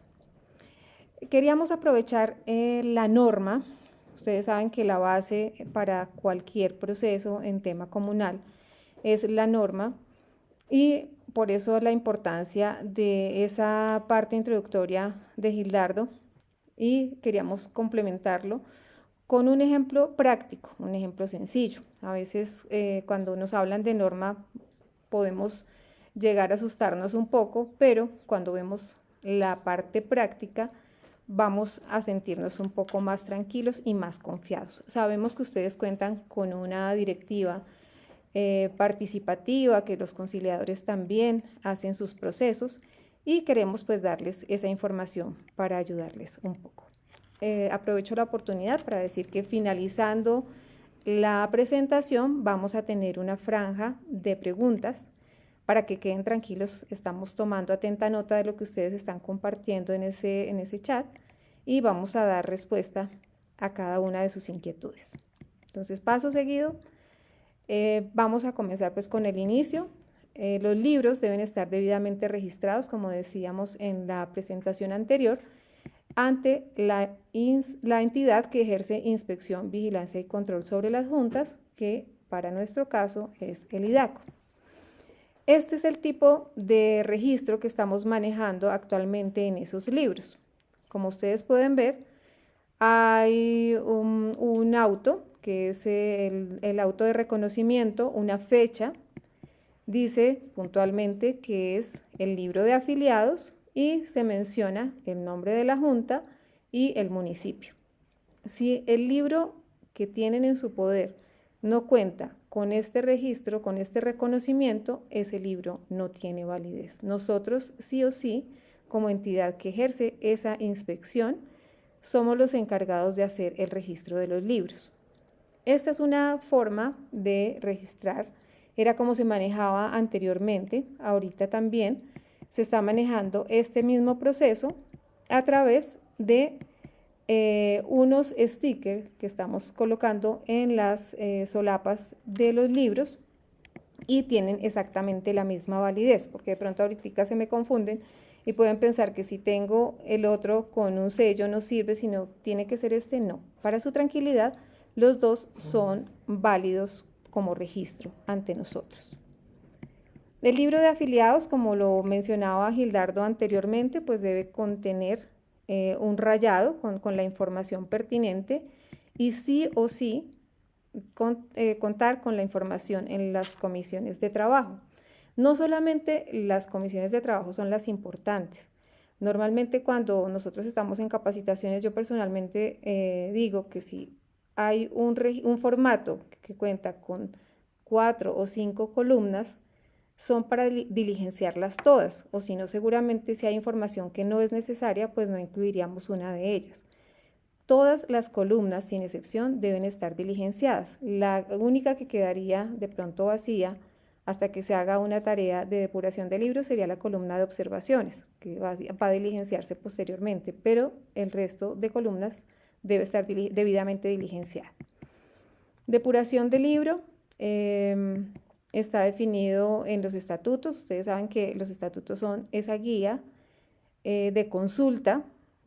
Speaker 4: Queríamos aprovechar la norma. Ustedes saben que la base para cualquier proceso en tema comunal es la norma, y por eso la importancia de esa parte introductoria de Gildardo, y queríamos complementarlo con un ejemplo práctico, un ejemplo sencillo. A veces cuando nos hablan de norma podemos llegar a asustarnos un poco, pero cuando vemos la parte práctica vamos a sentirnos un poco más tranquilos y más confiados. Sabemos que ustedes cuentan con una directiva participativa, que los conciliadores también hacen sus procesos, y queremos pues darles esa información para ayudarles un poco. Aprovecho la oportunidad para decir que finalizando la presentación vamos a tener una franja de preguntas para que queden tranquilos. Estamos tomando atenta nota de lo que ustedes están compartiendo en ese chat, y vamos a dar respuesta a cada una de sus inquietudes. Entonces, paso seguido, vamos a comenzar pues con el inicio. Los libros deben estar debidamente registrados, como decíamos en la presentación anterior, ante la entidad que ejerce inspección, vigilancia y control sobre las juntas, que para nuestro caso es el IDACO. Este es el tipo de registro que estamos manejando actualmente en esos libros. Como ustedes pueden ver, hay un auto, que es el auto de reconocimiento, una fecha, dice puntualmente que es el libro de afiliados, y se menciona el nombre de la junta y el municipio. Si el libro que tienen en su poder no cuenta con este registro, con este reconocimiento, ese libro no tiene validez. Nosotros sí o sí, como entidad que ejerce esa inspección, somos los encargados de hacer el registro de los libros. Esta es una forma de registrar, era como se manejaba anteriormente. Ahorita también se está manejando este mismo proceso a través de unos stickers que estamos colocando en las solapas de los libros, y tienen exactamente la misma validez, porque de pronto ahorita se me confunden y pueden pensar que si tengo el otro con un sello no sirve, sino tiene que ser este. No, para su tranquilidad, los dos son válidos como registro ante nosotros. El libro de afiliados, como lo mencionaba Gildardo anteriormente, pues debe contener un rayado con la información pertinente, y sí o sí contar con la información en las comisiones de trabajo. No solamente las comisiones de trabajo son las importantes. Normalmente cuando nosotros estamos en capacitaciones, yo personalmente digo que si hay un formato que cuenta con 4 o 5 columnas, son para diligenciarlas todas, o si no, seguramente si hay información que no es necesaria, pues no incluiríamos una de ellas. Todas las columnas, sin excepción, deben estar diligenciadas. La única que quedaría de pronto vacía hasta que se haga una tarea de depuración de libros sería la columna de observaciones, que va a diligenciarse posteriormente, pero el resto de columnas debe estar debidamente diligenciada. Depuración de libro está definido en los estatutos. Ustedes saben que los estatutos son esa guía de consulta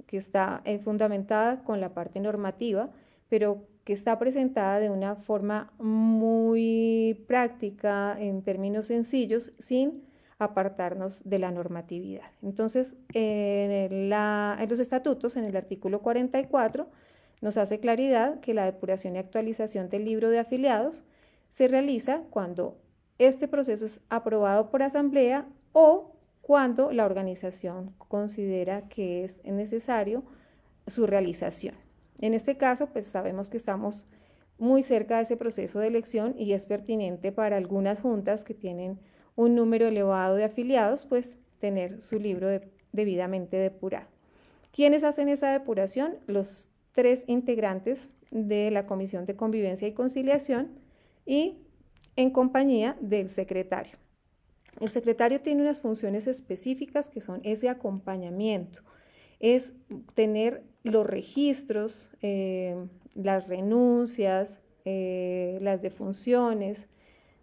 Speaker 4: que está fundamentada con la parte normativa, pero que está presentada de una forma muy práctica, en términos sencillos, sin apartarnos de la normatividad. Entonces, en los estatutos, en el artículo 44, nos hace claridad que la depuración y actualización del libro de afiliados se realiza cuando este proceso es aprobado por asamblea o cuando la organización considera que es necesario su realización. En este caso, pues sabemos que estamos muy cerca de ese proceso de elección, y es pertinente para algunas juntas que tienen un número elevado de afiliados, pues tener su libro debidamente depurado. ¿Quiénes hacen esa depuración? Los 3 integrantes de la Comisión de Convivencia y Conciliación, y en compañía del secretario. El secretario tiene unas funciones específicas que son ese acompañamiento, es tener los registros, las renuncias, las defunciones.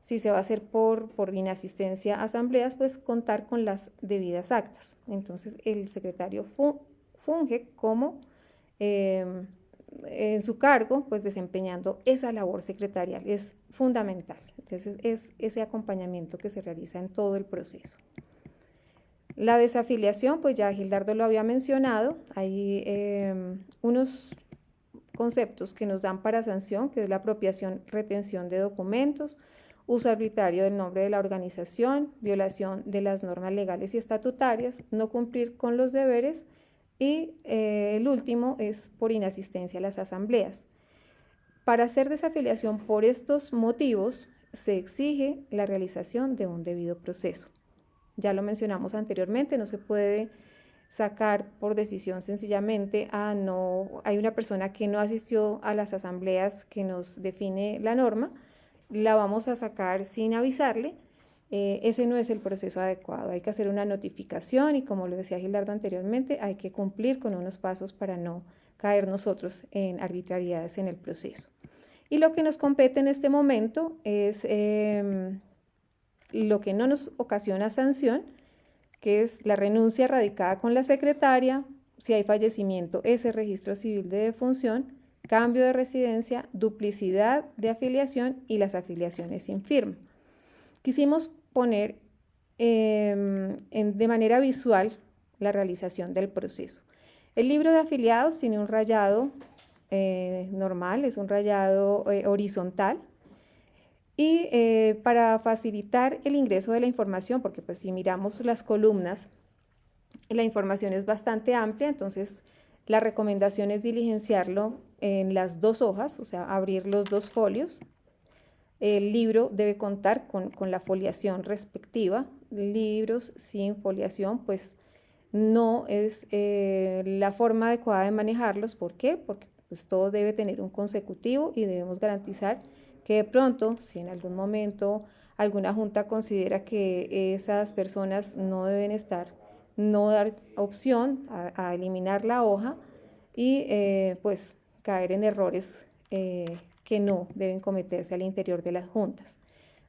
Speaker 4: Si se va a hacer por inasistencia a asambleas, pues contar con las debidas actas. Entonces el secretario funge como en su cargo, pues desempeñando esa labor secretarial. Es fundamental. Entonces, es ese acompañamiento que se realiza en todo el proceso. La desafiliación, pues ya Gildardo lo había mencionado, hay unos conceptos que nos dan para sanción, que es la apropiación, retención de documentos, uso arbitrario del nombre de la organización, violación de las normas legales y estatutarias, no cumplir con los deberes y el último es por inasistencia a las asambleas. Para hacer desafiliación por estos motivos, se exige la realización de un debido proceso. Ya lo mencionamos anteriormente, no se puede sacar por decisión sencillamente hay una persona que no asistió a las asambleas que nos define la norma, la vamos a sacar sin avisarle. Ese no es el proceso adecuado, hay que hacer una notificación y como lo decía Gildardo anteriormente, hay que cumplir con unos pasos para no caer nosotros en arbitrariedades en el proceso. Y lo que nos compete en este momento es lo que no nos ocasiona sanción, que es la renuncia radicada con la secretaria, si hay fallecimiento, ese registro civil de defunción, cambio de residencia, duplicidad de afiliación y las afiliaciones sin firma. Quisimos poner de manera visual la realización del proceso. El libro de afiliados tiene un rayado normal, es un rayado horizontal. Y para facilitar el ingreso de la información, porque pues si miramos las columnas, la información es bastante amplia, entonces la recomendación es diligenciarlo en las dos hojas, o sea, abrir los dos folios. El libro debe contar con la foliación respectiva. Libros sin foliación, pues no es la forma adecuada de manejarlos. ¿Por qué? Porque pues todo debe tener un consecutivo y debemos garantizar que de pronto, si en algún momento alguna junta considera que esas personas no deben estar, no dar opción a eliminar la hoja y pues caer en errores que no deben cometerse al interior de las juntas.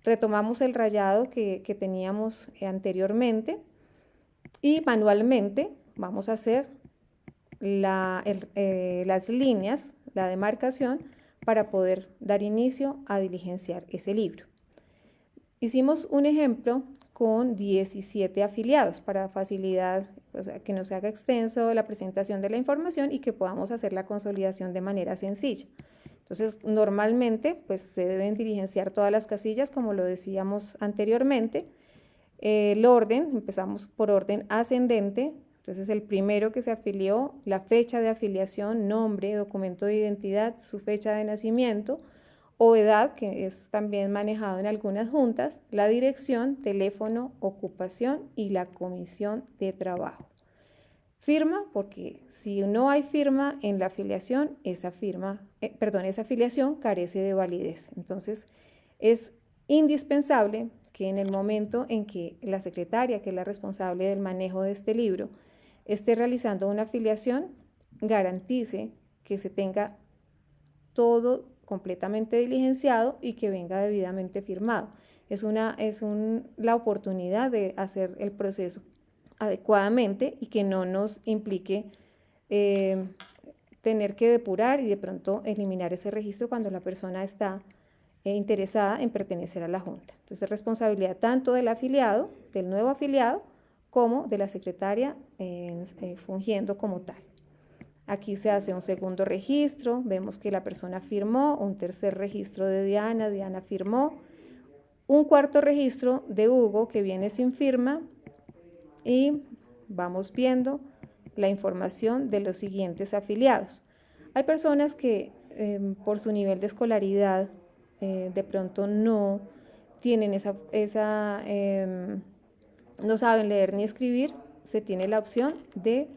Speaker 4: Retomamos el rayado que teníamos anteriormente y manualmente vamos a hacer las líneas, la demarcación, para poder dar inicio a diligenciar ese libro. Hicimos un ejemplo con 17 afiliados para facilidad, o sea, que no se haga extenso la presentación de la información y que podamos hacer la consolidación de manera sencilla. Entonces, normalmente, pues se deben diligenciar todas las casillas, como lo decíamos anteriormente. El orden, empezamos por orden ascendente. Entonces, el primero que se afilió, la fecha de afiliación, nombre, documento de identidad, su fecha de nacimiento o edad, que es también manejado en algunas juntas, la dirección, teléfono, ocupación y la comisión de trabajo. Firma, porque si no hay firma en la afiliación, esa afiliación carece de validez. Entonces, es indispensable que en el momento en que la secretaria, que es la responsable del manejo de este libro, esté realizando una afiliación, garantice que se tenga todo completamente diligenciado y que venga debidamente firmado. Es la oportunidad de hacer el proceso adecuadamente y que no nos implique tener que depurar y de pronto eliminar ese registro cuando la persona está interesada en pertenecer a la junta. Entonces, responsabilidad tanto del afiliado, del nuevo afiliado, como de la secretaria fungiendo como tal. Aquí se hace un segundo registro, vemos que la persona firmó, un tercer registro de Diana firmó, un cuarto registro de Hugo que viene sin firma y vamos viendo la información de los siguientes afiliados. Hay personas que por su nivel de escolaridad de pronto no tienen no saben leer ni escribir, se tiene la opción de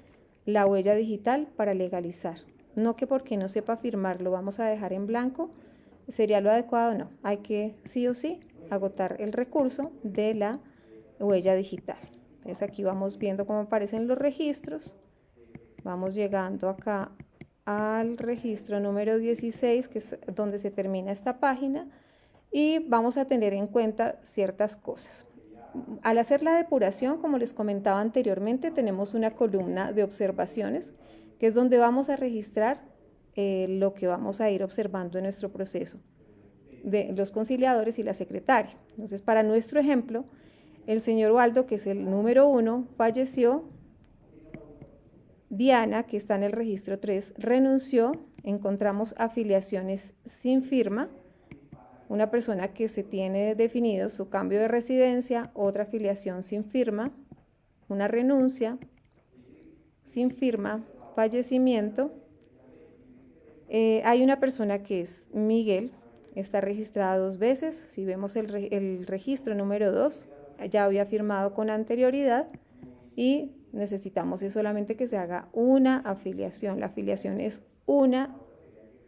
Speaker 4: la huella digital para legalizar. No que porque no sepa firmar lo vamos a dejar en blanco, ¿sería lo adecuado? No, hay que sí o sí agotar el recurso de la huella digital. Entonces aquí vamos viendo cómo aparecen los registros, vamos llegando acá al registro número 16, que es donde se termina esta página, y vamos a tener en cuenta ciertas cosas. Al hacer la depuración, como les comentaba anteriormente, tenemos una columna de observaciones, que es donde vamos a registrar lo que vamos a ir observando en nuestro proceso de los conciliadores y la secretaria. Entonces, para nuestro ejemplo, el señor Waldo, que es el número 1, falleció. Diana, que está en el registro 3, renunció. Encontramos afiliaciones sin firma. Una persona que se tiene definido su cambio de residencia, otra afiliación sin firma, una renuncia sin firma, fallecimiento. Hay una persona que es Miguel, está registrada 2 veces. Si vemos el registro número 2, ya había firmado con anterioridad y necesitamos es solamente que se haga una afiliación. La afiliación es una,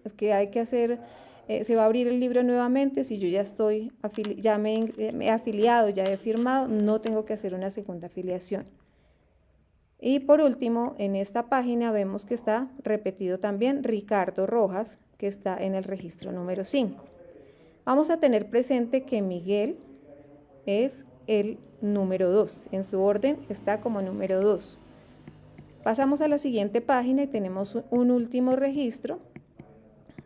Speaker 4: es que hay que hacer, se va a abrir el libro nuevamente. Si yo ya estoy, ya me he afiliado, ya he firmado, no tengo que hacer una segunda afiliación. Y por último, en esta página vemos que está repetido también Ricardo Rojas, que está en el registro número 5. Vamos a tener presente que Miguel es el número 2, en su orden está como número 2. Pasamos a la siguiente página y tenemos un último registro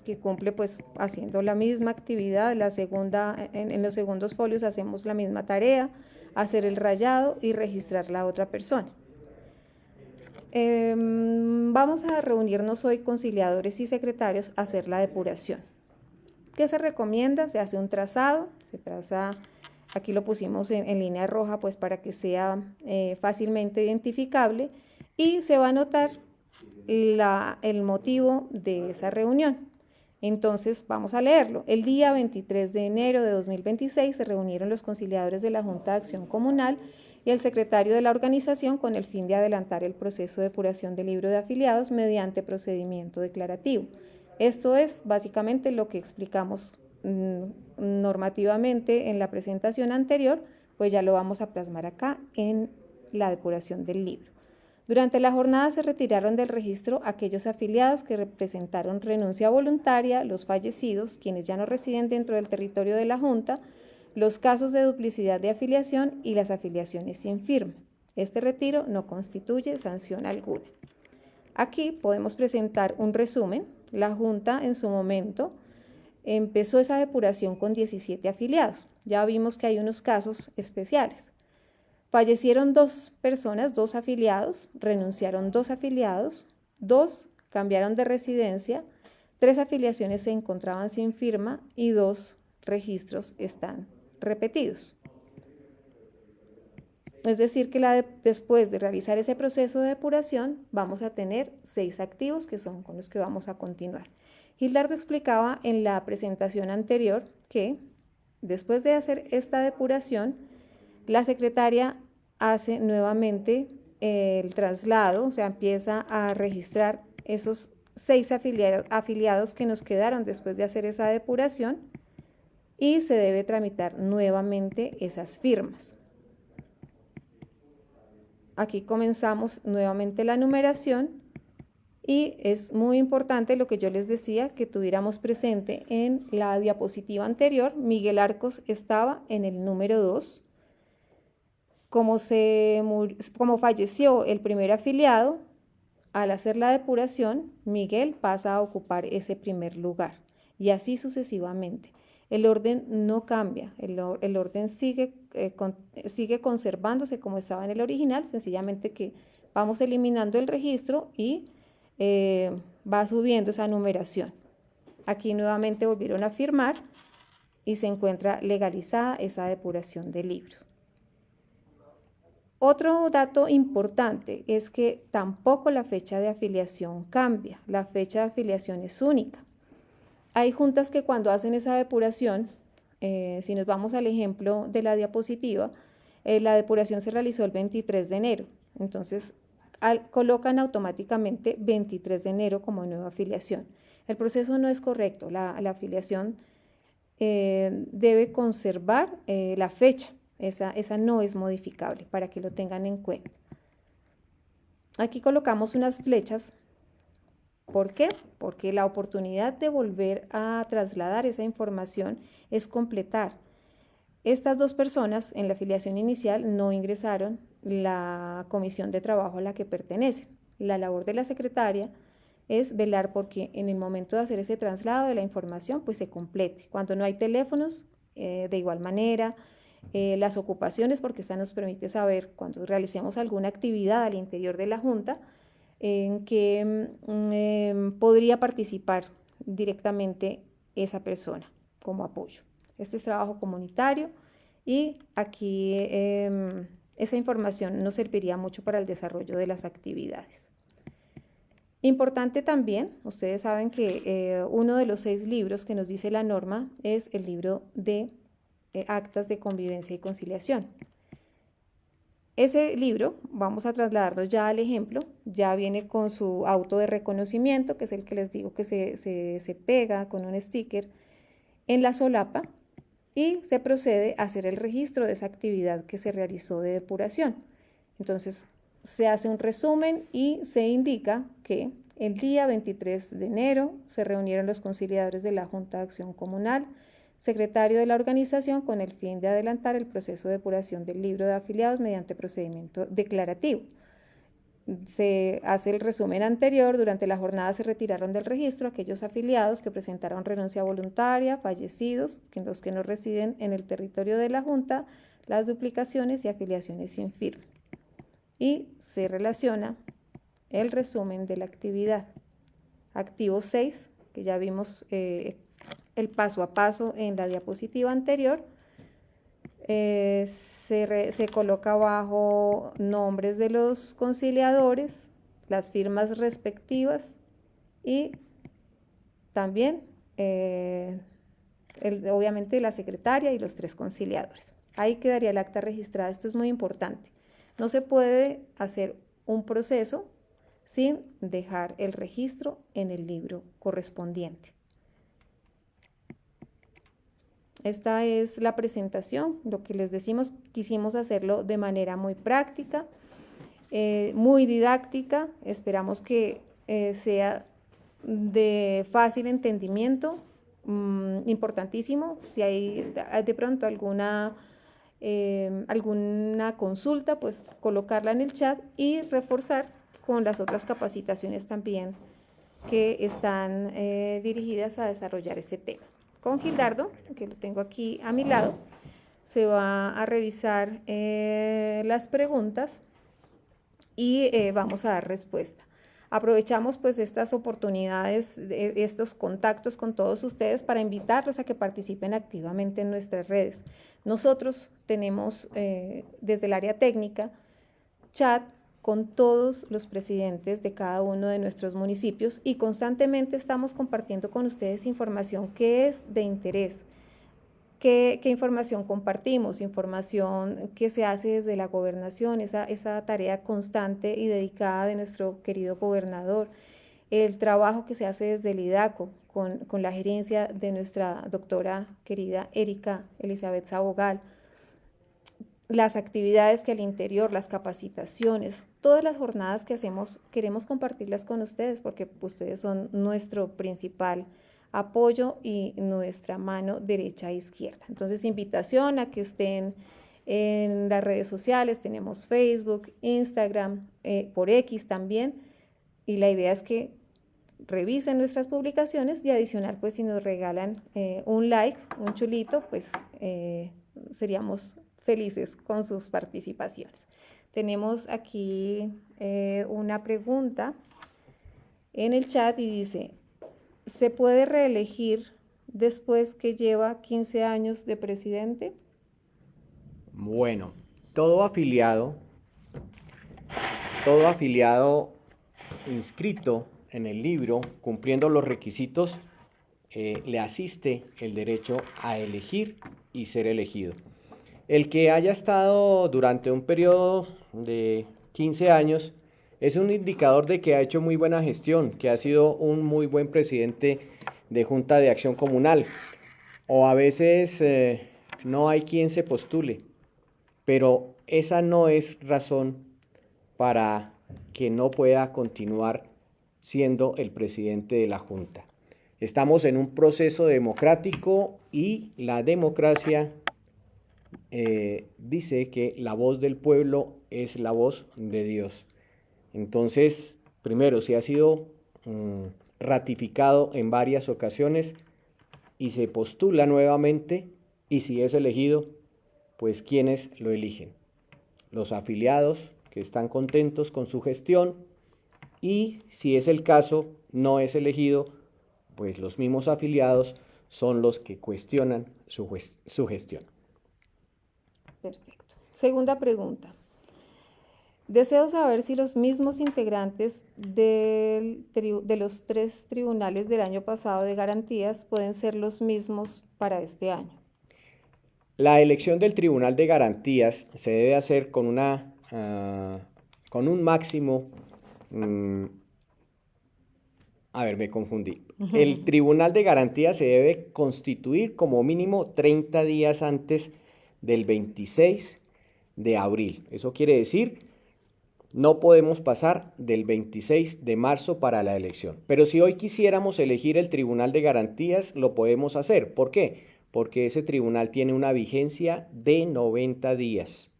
Speaker 4: que cumple pues haciendo la misma actividad. En los segundos folios hacemos la misma tarea, hacer el rayado y registrar la otra persona. Vamos a reunirnos hoy conciliadores y secretarios a hacer la depuración. ¿Qué se recomienda? Se hace un trazado, se traza, aquí lo pusimos en línea roja pues para que sea fácilmente identificable, y se va a anotar el motivo de esa reunión. Entonces vamos a leerlo. El día 23 de enero de 2026 se reunieron los conciliadores de la Junta de Acción Comunal y el secretario de la organización con el fin de adelantar el proceso de depuración del libro de afiliados mediante procedimiento declarativo. Esto es básicamente lo que explicamos normativamente en la presentación anterior, pues ya lo vamos a plasmar acá en la depuración del libro. Durante la jornada se retiraron del registro aquellos afiliados que representaron renuncia voluntaria, los fallecidos, quienes ya no residen dentro del territorio de la Junta, los casos de duplicidad de afiliación y las afiliaciones sin firma. Este retiro no constituye sanción alguna. Aquí podemos presentar un resumen. La Junta en su momento empezó esa depuración con 17 afiliados. Ya vimos que hay unos casos especiales. Fallecieron 2 personas, 2 afiliados, renunciaron 2 afiliados, 2 cambiaron de residencia, 3 afiliaciones se encontraban sin firma y 2 registros están repetidos. Es decir, que después de realizar ese proceso de depuración, vamos a tener 6 activos que son con los que vamos a continuar. Gildardo explicaba en la presentación anterior que después de hacer esta depuración, la secretaria hace nuevamente el traslado, o sea, empieza a registrar esos 6 afiliados que nos quedaron después de hacer esa depuración y se debe tramitar nuevamente esas firmas. Aquí comenzamos nuevamente la numeración y es muy importante lo que yo les decía, que tuviéramos presente en la diapositiva anterior. Miguel Arcos estaba en el número 2. Como falleció el primer afiliado, al hacer la depuración, Miguel pasa a ocupar ese primer lugar y así sucesivamente. El orden no cambia, el orden sigue conservándose como estaba en el original, sencillamente que vamos eliminando el registro y va subiendo esa numeración. Aquí nuevamente volvieron a firmar y se encuentra legalizada esa depuración del libro. Otro dato importante es que tampoco la fecha de afiliación cambia, la fecha de afiliación es única. Hay juntas que cuando hacen esa depuración, si nos vamos al ejemplo de la diapositiva, la depuración se realizó el 23 de enero, entonces colocan automáticamente 23 de enero como nueva afiliación. El proceso no es correcto, la afiliación debe conservar la fecha, esa no es modificable, para que lo tengan en cuenta. Aquí colocamos unas flechas. ¿Por qué? Porque la oportunidad de volver a trasladar esa información es completar. Estas 2 personas en la afiliación inicial no ingresaron la comisión de trabajo a la que pertenecen. La labor de la secretaria es velar porque en el momento de hacer ese traslado de la información pues se complete. Cuando no hay teléfonos, de igual manera, las ocupaciones, porque esta nos permite saber cuando realicemos alguna actividad al interior de la Junta en que podría participar directamente esa persona como apoyo. Este es trabajo comunitario y aquí esa información nos serviría mucho para el desarrollo de las actividades. Importante también, ustedes saben que uno de los 6 libros que nos dice la norma es el libro de actas de convivencia y conciliación. Ese libro, vamos a trasladarnos ya al ejemplo, ya viene con su auto de reconocimiento, que es el que les digo que se pega con un sticker en la solapa y se procede a hacer el registro de esa actividad que se realizó de depuración. Entonces, se hace un resumen y se indica que el día 23 de enero se reunieron los conciliadores de la Junta de Acción Comunal, secretario de la organización, con el fin de adelantar el proceso de depuración del libro de afiliados mediante procedimiento declarativo. Se hace el resumen anterior. Durante la jornada se retiraron del registro aquellos afiliados que presentaron renuncia voluntaria, fallecidos, los que no residen en el territorio de la Junta, las duplicaciones y afiliaciones sin firma. Y se relaciona el resumen de la actividad. Activo 6, que ya vimos el paso a paso en la diapositiva anterior. Se coloca abajo nombres de los conciliadores, las firmas respectivas y también obviamente la secretaria y los 3 conciliadores. Ahí quedaría el acta registrada. Esto es muy importante. No se puede hacer un proceso sin dejar el registro en el libro correspondiente. Esta es la presentación, lo que les decimos, quisimos hacerlo de manera muy práctica, muy didáctica. Esperamos que sea de fácil entendimiento, importantísimo. Si hay de pronto alguna consulta, pues colocarla en el chat y reforzar con las otras capacitaciones también que están dirigidas a desarrollar ese tema. Con Gildardo, que lo tengo aquí a mi lado, se va a revisar las preguntas y vamos a dar respuesta. Aprovechamos pues estas oportunidades, estos contactos con todos ustedes para invitarlos a que participen activamente en nuestras redes. Nosotros tenemos desde el área técnica chat con todos los presidentes de cada uno de nuestros municipios y constantemente estamos compartiendo con ustedes información que es de interés. ¿Qué información compartimos? Información que se hace desde la gobernación, esa tarea constante y dedicada de nuestro querido gobernador, el trabajo que se hace desde el IDACO con la gerencia de nuestra doctora querida Erika Elizabeth Sabogal, las actividades que al interior, las capacitaciones, todas las jornadas que hacemos, queremos compartirlas con ustedes porque ustedes son nuestro principal apoyo y nuestra mano derecha e izquierda. Entonces, invitación a que estén en las redes sociales, tenemos Facebook, Instagram, por X también, y la idea es que revisen nuestras publicaciones y adicional, pues si nos regalan un like, un chulito, pues seríamos felices con sus participaciones. Tenemos aquí una pregunta en el chat y dice: ¿se puede reelegir después que lleva 15 años de presidente?
Speaker 3: Bueno, todo afiliado inscrito en el libro, cumpliendo los requisitos, le asiste el derecho a elegir y ser elegido. El que haya estado durante un periodo de 15 años es un indicador de que ha hecho muy buena gestión, que ha sido un muy buen presidente de Junta de Acción Comunal. O a veces no hay quien se postule, pero esa no es razón para que no pueda continuar siendo el presidente de la Junta. Estamos en un proceso democrático y la democracia dice que la voz del pueblo es la voz de Dios. Entonces, primero, si ha sido ratificado en varias ocasiones y se postula nuevamente, y si es elegido, pues ¿quiénes lo eligen? Los afiliados que están contentos con su gestión, y si es el caso, no es elegido, pues los mismos afiliados son los que cuestionan su gestión.
Speaker 4: Perfecto. Segunda pregunta. Deseo saber si los mismos integrantes de los 3 tribunales del año pasado de garantías pueden ser los mismos para este año.
Speaker 3: La elección del Tribunal de Garantías se debe hacer con un máximo. Me confundí. El Tribunal de Garantías se debe constituir como mínimo 30 días antes del 26 de abril. Eso quiere decir, no podemos pasar del 26 de marzo para la elección. Pero si hoy quisiéramos elegir el Tribunal de Garantías, lo podemos hacer. ¿Por qué? Porque ese tribunal tiene una vigencia de 90 días.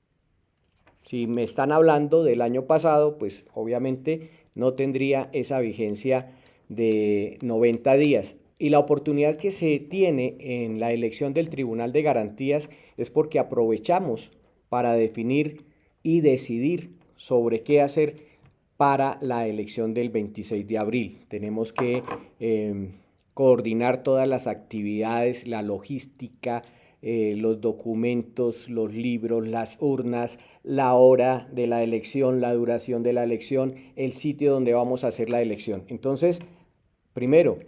Speaker 3: Si me están hablando del año pasado, pues obviamente no tendría esa vigencia de 90 días. Y la oportunidad que se tiene en la elección del Tribunal de Garantías es porque aprovechamos para definir y decidir sobre qué hacer para la elección del 26 de abril. Tenemos que coordinar todas las actividades, la logística, los documentos, los libros, las urnas, la hora de la elección, la duración de la elección, el sitio donde vamos a hacer la elección. Entonces, primero,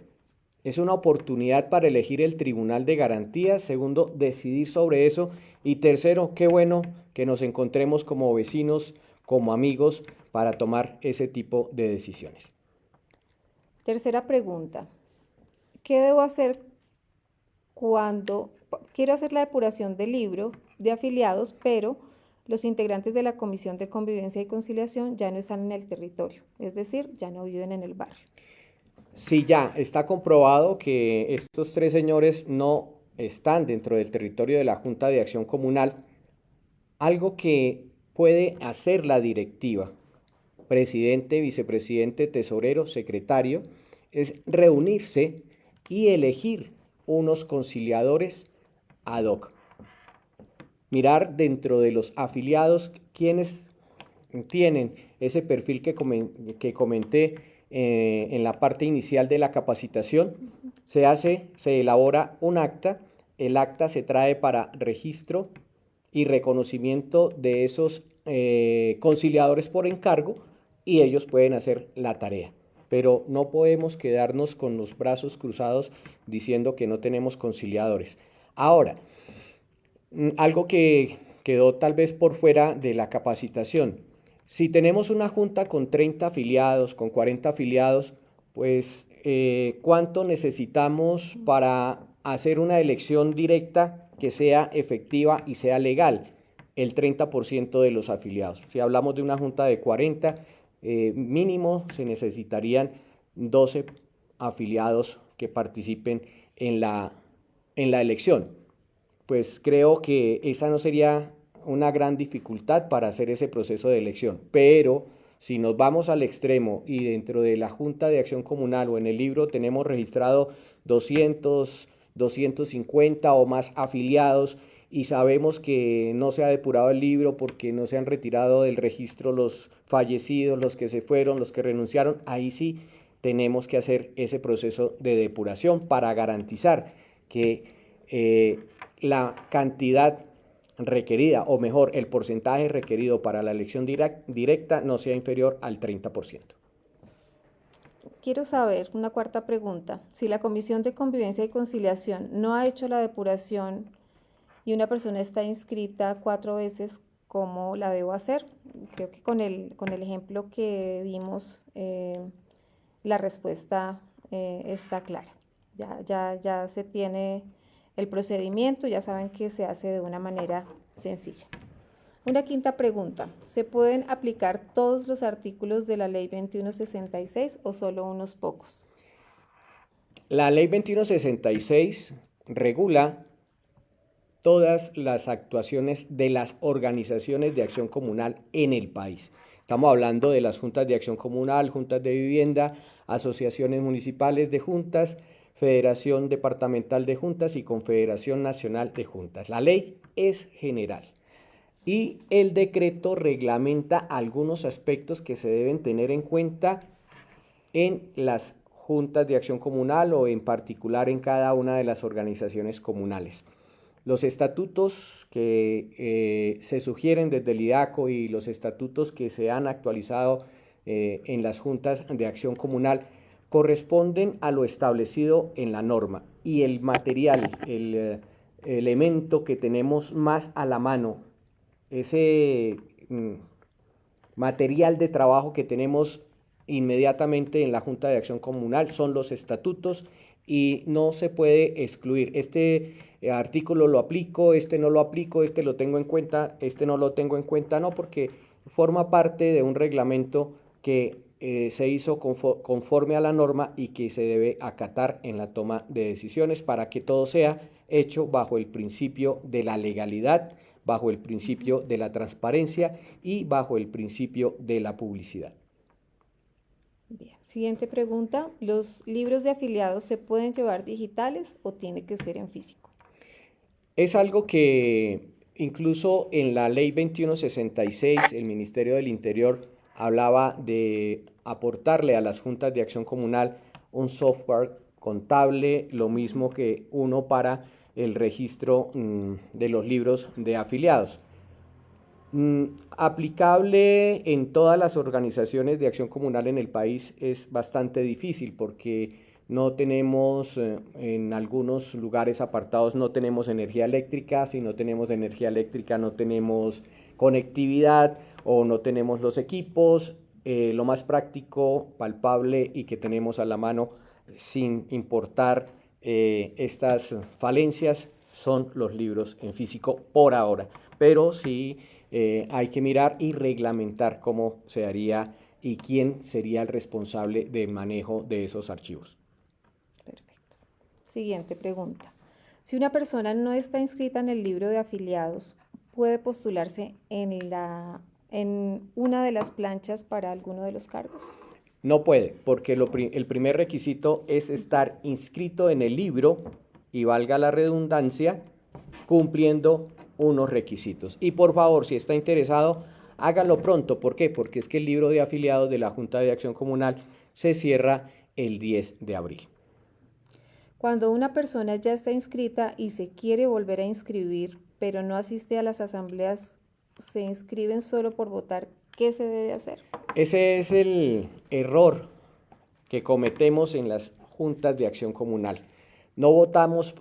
Speaker 3: es una oportunidad para elegir el Tribunal de Garantías. Segundo, decidir sobre eso. Y tercero, qué bueno que nos encontremos como vecinos, como amigos, para tomar ese tipo de decisiones.
Speaker 4: Tercera pregunta. ¿Qué debo hacer cuando quiero hacer la depuración del libro de afiliados, pero los integrantes de la Comisión de Convivencia y Conciliación ya no están en el territorio? Es decir, ya no viven en el barrio.
Speaker 3: Sí, ya está comprobado que estos 3 señores no están dentro del territorio de la Junta de Acción Comunal. Algo que puede hacer la directiva, presidente, vicepresidente, tesorero, secretario, es reunirse y elegir unos conciliadores ad hoc. Mirar dentro de los afiliados quienes tienen ese perfil que comenté en la parte inicial de la capacitación. Se elabora un acta, el acta se trae para registro y reconocimiento de esos conciliadores por encargo, y ellos pueden hacer la tarea. Pero no podemos quedarnos con los brazos cruzados diciendo que no tenemos conciliadores. Ahora, algo que quedó tal vez por fuera de la capacitación. Si tenemos una junta con 30 afiliados, con 40 afiliados, pues ¿cuánto necesitamos para hacer una elección directa que sea efectiva y sea legal? El 30% de los afiliados. Si hablamos de una junta de 40, mínimo se necesitarían 12 afiliados que participen en la elección. Pues creo que esa no sería una gran dificultad para hacer ese proceso de elección, pero si nos vamos al extremo y dentro de la Junta de Acción Comunal o en el libro tenemos registrado 200, 250 o más afiliados y sabemos que no se ha depurado el libro porque no se han retirado del registro los fallecidos, los que se fueron, los que renunciaron, ahí sí tenemos que hacer ese proceso de depuración para garantizar que la cantidad requerida, o mejor, el porcentaje requerido para la elección directa no sea inferior al 30%.
Speaker 4: Quiero saber, una cuarta pregunta, si la Comisión de Convivencia y Conciliación no ha hecho la depuración y una persona está inscrita 4 veces, ¿cómo la debo hacer? Creo que con el ejemplo que dimos, la respuesta está clara. Ya se tiene el procedimiento, ya saben que se hace de una manera sencilla. Una quinta pregunta, ¿se pueden aplicar todos los artículos de la Ley 2166 o solo unos pocos?
Speaker 3: La Ley 2166 regula todas las actuaciones de las organizaciones de acción comunal en el país. Estamos hablando de las juntas de acción comunal, juntas de vivienda, asociaciones municipales de juntas, Federación Departamental de Juntas y Confederación Nacional de Juntas. La ley es general y el decreto reglamenta algunos aspectos que se deben tener en cuenta en las juntas de acción comunal o en particular en cada una de las organizaciones comunales. Los estatutos que se sugieren desde el IDACO y los estatutos que se han actualizado en las juntas de acción comunal corresponden a lo establecido en la norma, y el material, el elemento que tenemos más a la mano, ese material de trabajo que tenemos inmediatamente en la Junta de Acción Comunal son los estatutos y no se puede excluir. Este artículo lo aplico, este no lo aplico, este lo tengo en cuenta, este no lo tengo en cuenta, no, porque forma parte de un reglamento que se hizo conforme a la norma y que se debe acatar en la toma de decisiones para que todo sea hecho bajo el principio de la legalidad, bajo el principio de la transparencia y bajo el principio de la publicidad.
Speaker 4: Bien. Siguiente pregunta. ¿Los libros de afiliados se pueden llevar digitales o tiene que ser en físico?
Speaker 3: Es algo que incluso en la ley 2166 el Ministerio del Interior hablaba de aportarle a las juntas de acción comunal un software contable, lo mismo que uno para el registro de los libros de afiliados. Aplicable en todas las organizaciones de acción comunal en el país es bastante difícil porque no tenemos, en algunos lugares apartados no tenemos energía eléctrica. Si no tenemos energía eléctrica no tenemos conectividad o no tenemos los equipos. Lo más práctico, palpable y que tenemos a la mano sin importar estas falencias son los libros en físico por ahora, pero sí hay que mirar y reglamentar cómo se haría y quién sería el responsable del manejo de esos archivos.
Speaker 4: Perfecto. Siguiente pregunta. Si una persona no está inscrita en el libro de afiliados, ¿puede postularse en una de las planchas para alguno de los cargos?
Speaker 3: No puede, porque el primer requisito es estar inscrito en el libro y, valga la redundancia, cumpliendo unos requisitos. Y por favor, si está interesado, hágalo pronto. ¿Por qué? Porque es que el libro de afiliados de la Junta de Acción Comunal se cierra el 10 de abril.
Speaker 4: Cuando una persona ya está inscrita y se quiere volver a inscribir, pero no asiste a las asambleas, se inscriben solo por votar, ¿qué se debe hacer?
Speaker 3: Ese es el error que cometemos en las juntas de acción comunal. No votamos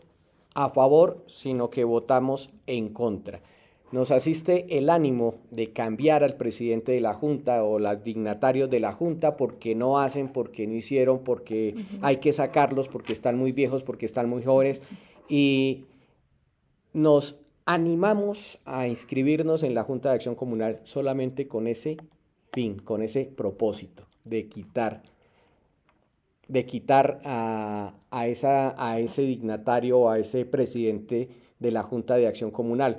Speaker 3: a favor, sino que votamos en contra. Nos asiste el ánimo de cambiar al presidente de la junta o los dignatarios de la junta porque no hacen, porque no hicieron, porque hay que sacarlos, porque están muy viejos, porque están muy jóvenes, y nos animamos a inscribirnos en la Junta de Acción Comunal solamente con ese fin, con ese propósito de quitar a ese dignatario o a ese presidente de la Junta de Acción Comunal.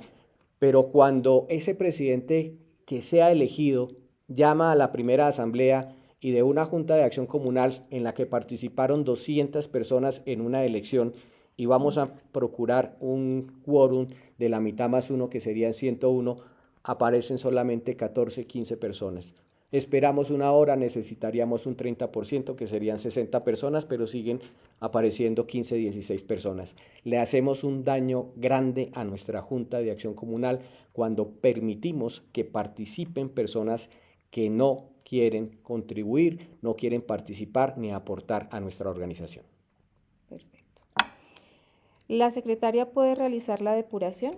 Speaker 3: Pero cuando ese presidente que sea elegido llama a la primera asamblea y de una Junta de Acción Comunal en la que participaron 200 personas en una elección y vamos a procurar un quórum de la mitad más uno, que serían 101, aparecen solamente 14, 15 personas. Esperamos una hora, necesitaríamos un 30%, que serían 60 personas, pero siguen apareciendo 15, 16 personas. Le hacemos un daño grande a nuestra Junta de Acción Comunal cuando permitimos que participen personas que no quieren contribuir, no quieren participar ni aportar a nuestra organización.
Speaker 4: Perfecto. ¿La secretaria puede realizar la depuración?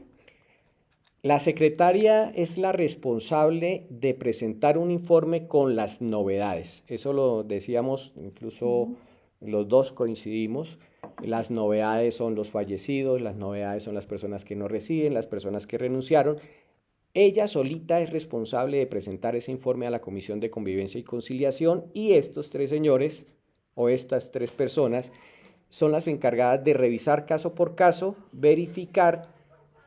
Speaker 3: La secretaria es la responsable de presentar un informe con las novedades. Eso lo decíamos, incluso los dos coincidimos. Las novedades son los fallecidos, las novedades son las personas que no residen, las personas que renunciaron. Ella solita es responsable de presentar ese informe a la Comisión de Convivencia y Conciliación, y estos tres señores o estas tres personas son las encargadas de revisar caso por caso, verificar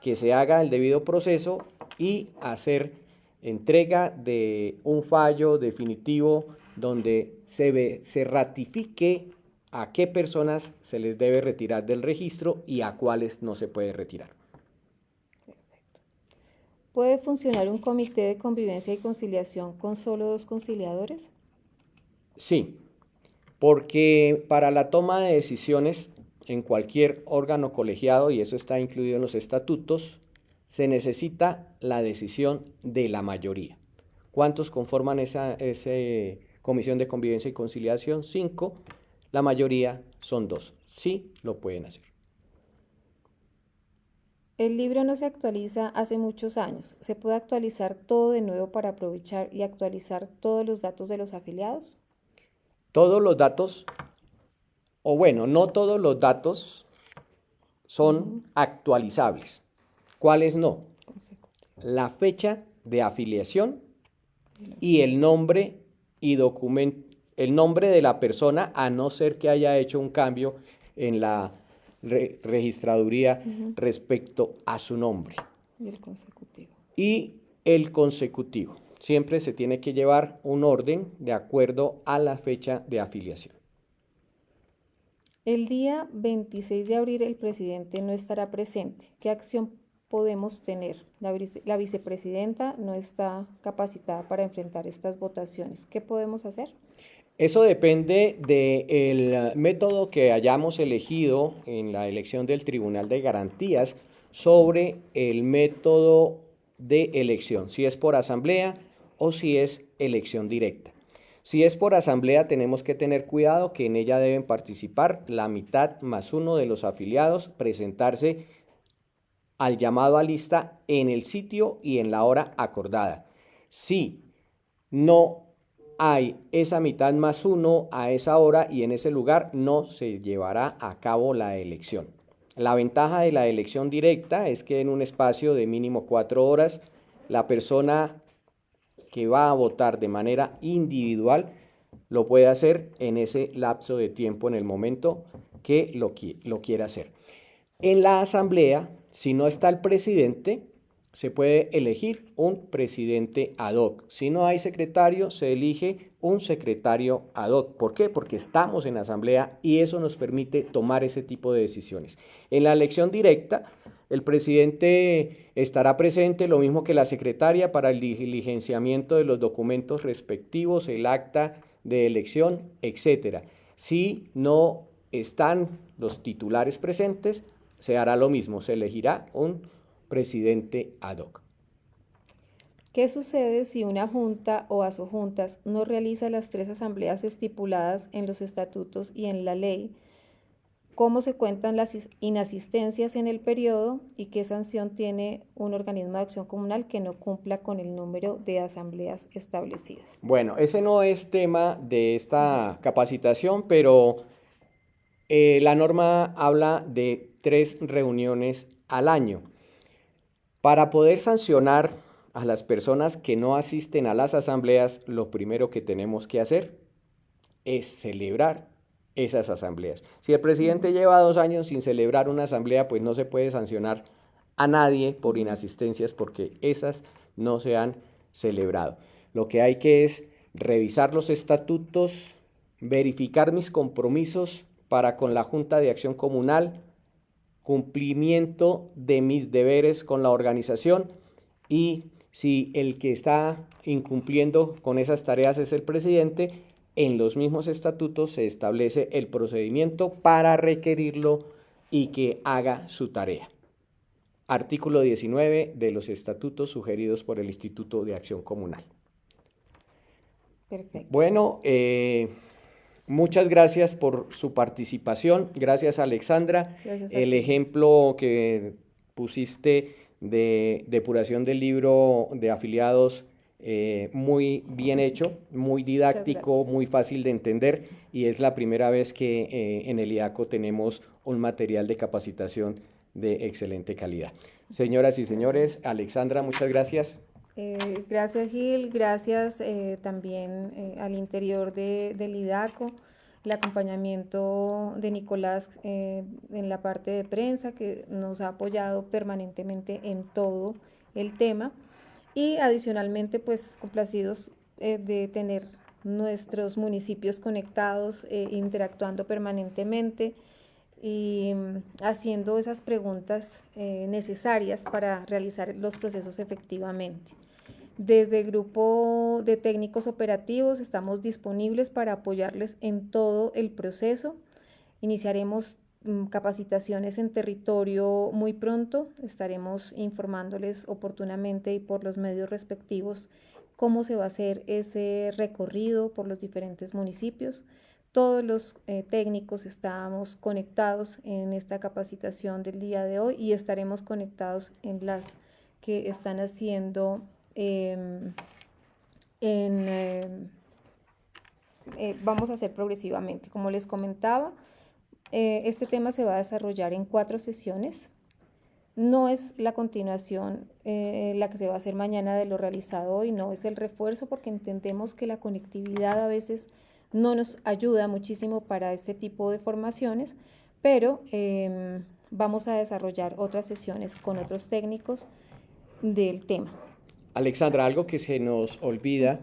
Speaker 3: que se haga el debido proceso y hacer entrega de un fallo definitivo donde se ratifique a qué personas se les debe retirar del registro y a cuáles no se puede retirar.
Speaker 4: ¿Puede funcionar un comité de convivencia y conciliación con solo 2 conciliadores?
Speaker 3: Sí, porque para la toma de decisiones en cualquier órgano colegiado, y eso está incluido en los estatutos, se necesita la decisión de la mayoría. ¿Cuántos conforman esa comisión de convivencia y conciliación? 5. La mayoría son 2. Sí, lo pueden hacer.
Speaker 4: El libro no se actualiza hace muchos años. ¿Se puede actualizar todo de nuevo para aprovechar y actualizar todos los datos de los afiliados?
Speaker 3: Todos los datos, o bueno, no todos los datos son actualizables. ¿Cuáles no? La fecha de afiliación y el nombre y el nombre de la persona, a no ser que haya hecho un cambio en la registraduría respecto a su nombre.
Speaker 4: Y el consecutivo.
Speaker 3: Y el consecutivo. Siempre se tiene que llevar un orden de acuerdo a la fecha de afiliación.
Speaker 4: El día 26 de abril el presidente no estará presente. ¿Qué acción podemos tener? La vicepresidenta no está capacitada para enfrentar estas votaciones. ¿Qué podemos hacer?
Speaker 3: Eso depende del método que hayamos elegido en la elección del Tribunal de Garantías sobre el método de elección, si es por asamblea o si es elección directa. Si es por asamblea, tenemos que tener cuidado que en ella deben participar la mitad más 1 de los afiliados, presentarse al llamado a lista en el sitio y en la hora acordada. Si no hay esa mitad más 1 a esa hora y en ese lugar, no se llevará a cabo la elección. La ventaja de la elección directa es que en un espacio de mínimo 4 horas, la persona que va a votar de manera individual lo puede hacer en ese lapso de tiempo, en el momento que lo quiera hacer. En la asamblea, si no está el presidente, se puede elegir un presidente ad hoc. Si no hay secretario, se elige un secretario ad hoc. ¿Por qué? Porque estamos en asamblea y eso nos permite tomar ese tipo de decisiones. En la elección directa, el presidente estará presente, lo mismo que la secretaria, para el diligenciamiento de los documentos respectivos, el acta de elección, etc. Si no están los titulares presentes, se hará lo mismo, se elegirá un presidente ad hoc.
Speaker 4: ¿Qué sucede si una junta o asojuntas no realiza las 3 asambleas estipuladas en los estatutos y en la ley? ¿Cómo se cuentan las inasistencias en el periodo y qué sanción tiene un organismo de acción comunal que no cumpla con el número de asambleas establecidas?
Speaker 3: Bueno, ese no es tema de esta capacitación, pero la norma habla de 3 reuniones al año. Para poder sancionar a las personas que no asisten a las asambleas, lo primero que tenemos que hacer es celebrar esas asambleas. Si el presidente lleva 2 años sin celebrar una asamblea, pues no se puede sancionar a nadie por inasistencias porque esas no se han celebrado. Lo que hay que es revisar los estatutos, verificar mis compromisos para con la Junta de Acción Comunal, cumplimiento de mis deberes con la organización, y si el que está incumpliendo con esas tareas es el presidente, en los mismos estatutos se establece el procedimiento para requerirlo y que haga su tarea. Artículo 19 de los estatutos sugeridos por el Instituto de Acción Comunal.
Speaker 4: Perfecto.
Speaker 3: Bueno, muchas gracias por su participación. Gracias, Alexandra.
Speaker 4: Gracias a
Speaker 3: El
Speaker 4: ti.
Speaker 3: ejemplo que pusiste de depuración del libro de afiliados, muy bien hecho, muy didáctico,
Speaker 4: gracias.
Speaker 3: muy fácil de entender, y es la primera vez que en el IDACO tenemos un material de capacitación de excelente calidad. Señoras y señores, Alexandra, muchas gracias.
Speaker 4: Gracias, Gil. Gracias también al interior del IDACO, el acompañamiento de Nicolás en la parte de prensa, que nos ha apoyado permanentemente en todo el tema. Y adicionalmente, pues complacidos de tener nuestros municipios conectados, interactuando permanentemente y haciendo esas preguntas necesarias para realizar los procesos efectivamente. Desde el grupo de técnicos operativos estamos disponibles para apoyarles en todo el proceso. Iniciaremos capacitaciones en territorio muy pronto. Estaremos informándoles oportunamente y por los medios respectivos cómo se va a hacer ese recorrido por los diferentes municipios. Todos los técnicos estamos conectados en esta capacitación del día de hoy y estaremos conectados en las que están haciendo vamos a hacer progresivamente. Como les comentaba, este tema se va a desarrollar en 4 sesiones. No es la continuación la que se va a hacer mañana de lo realizado hoy, no, es el refuerzo, porque entendemos que la conectividad a veces no nos ayuda muchísimo para este tipo de formaciones, pero vamos a desarrollar otras sesiones con otros técnicos del tema.
Speaker 3: Alexandra, algo que se nos olvida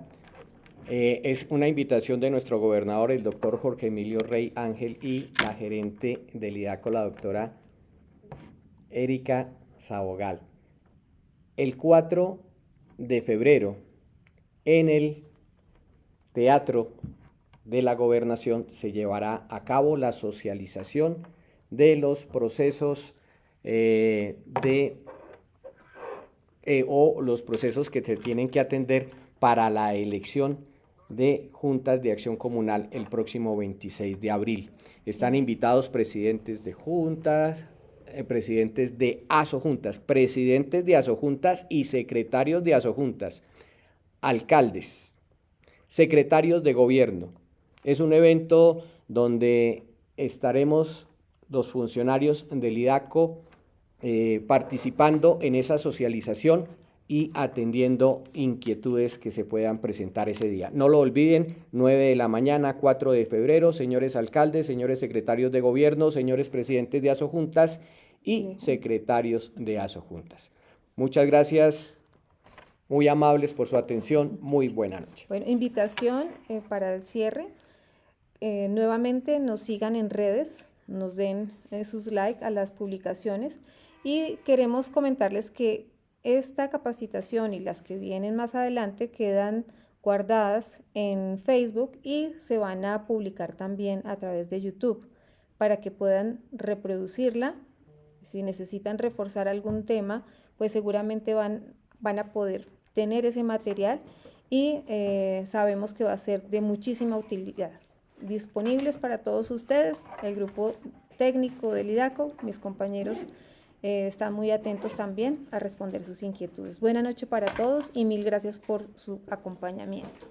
Speaker 3: es una invitación de nuestro gobernador, el doctor Jorge Emilio Rey Ángel, y la gerente del IDACO, la doctora Erika Sabogal. El 4 de febrero, en el Teatro de la Gobernación, se llevará a cabo la socialización de los procesos o los procesos que se tienen que atender para la elección de juntas de acción comunal el próximo 26 de abril. Están invitados presidentes de juntas, presidentes de asojuntas, presidentes de asojuntas y secretarios de asojuntas, alcaldes, secretarios de gobierno. Es un evento donde estaremos los funcionarios del IDACO participando en esa socialización y atendiendo inquietudes que se puedan presentar ese día. No lo olviden, 9 de la mañana, 4 de febrero, señores alcaldes, señores secretarios de gobierno, señores presidentes de asojuntas y secretarios de asojuntas. Muchas gracias, muy amables por su atención, muy buena noche.
Speaker 4: Bueno, invitación para el cierre. Nuevamente nos sigan en redes, nos den sus likes a las publicaciones y queremos comentarles que esta capacitación y las que vienen más adelante quedan guardadas en Facebook y se van a publicar también a través de YouTube para que puedan reproducirla. Si necesitan reforzar algún tema, pues seguramente van a poder tener ese material y sabemos que va a ser de muchísima utilidad. Disponibles para todos ustedes, el grupo técnico del IDACO, mis compañeros están muy atentos también a responder sus inquietudes. Buena noche para todos y mil gracias por su acompañamiento.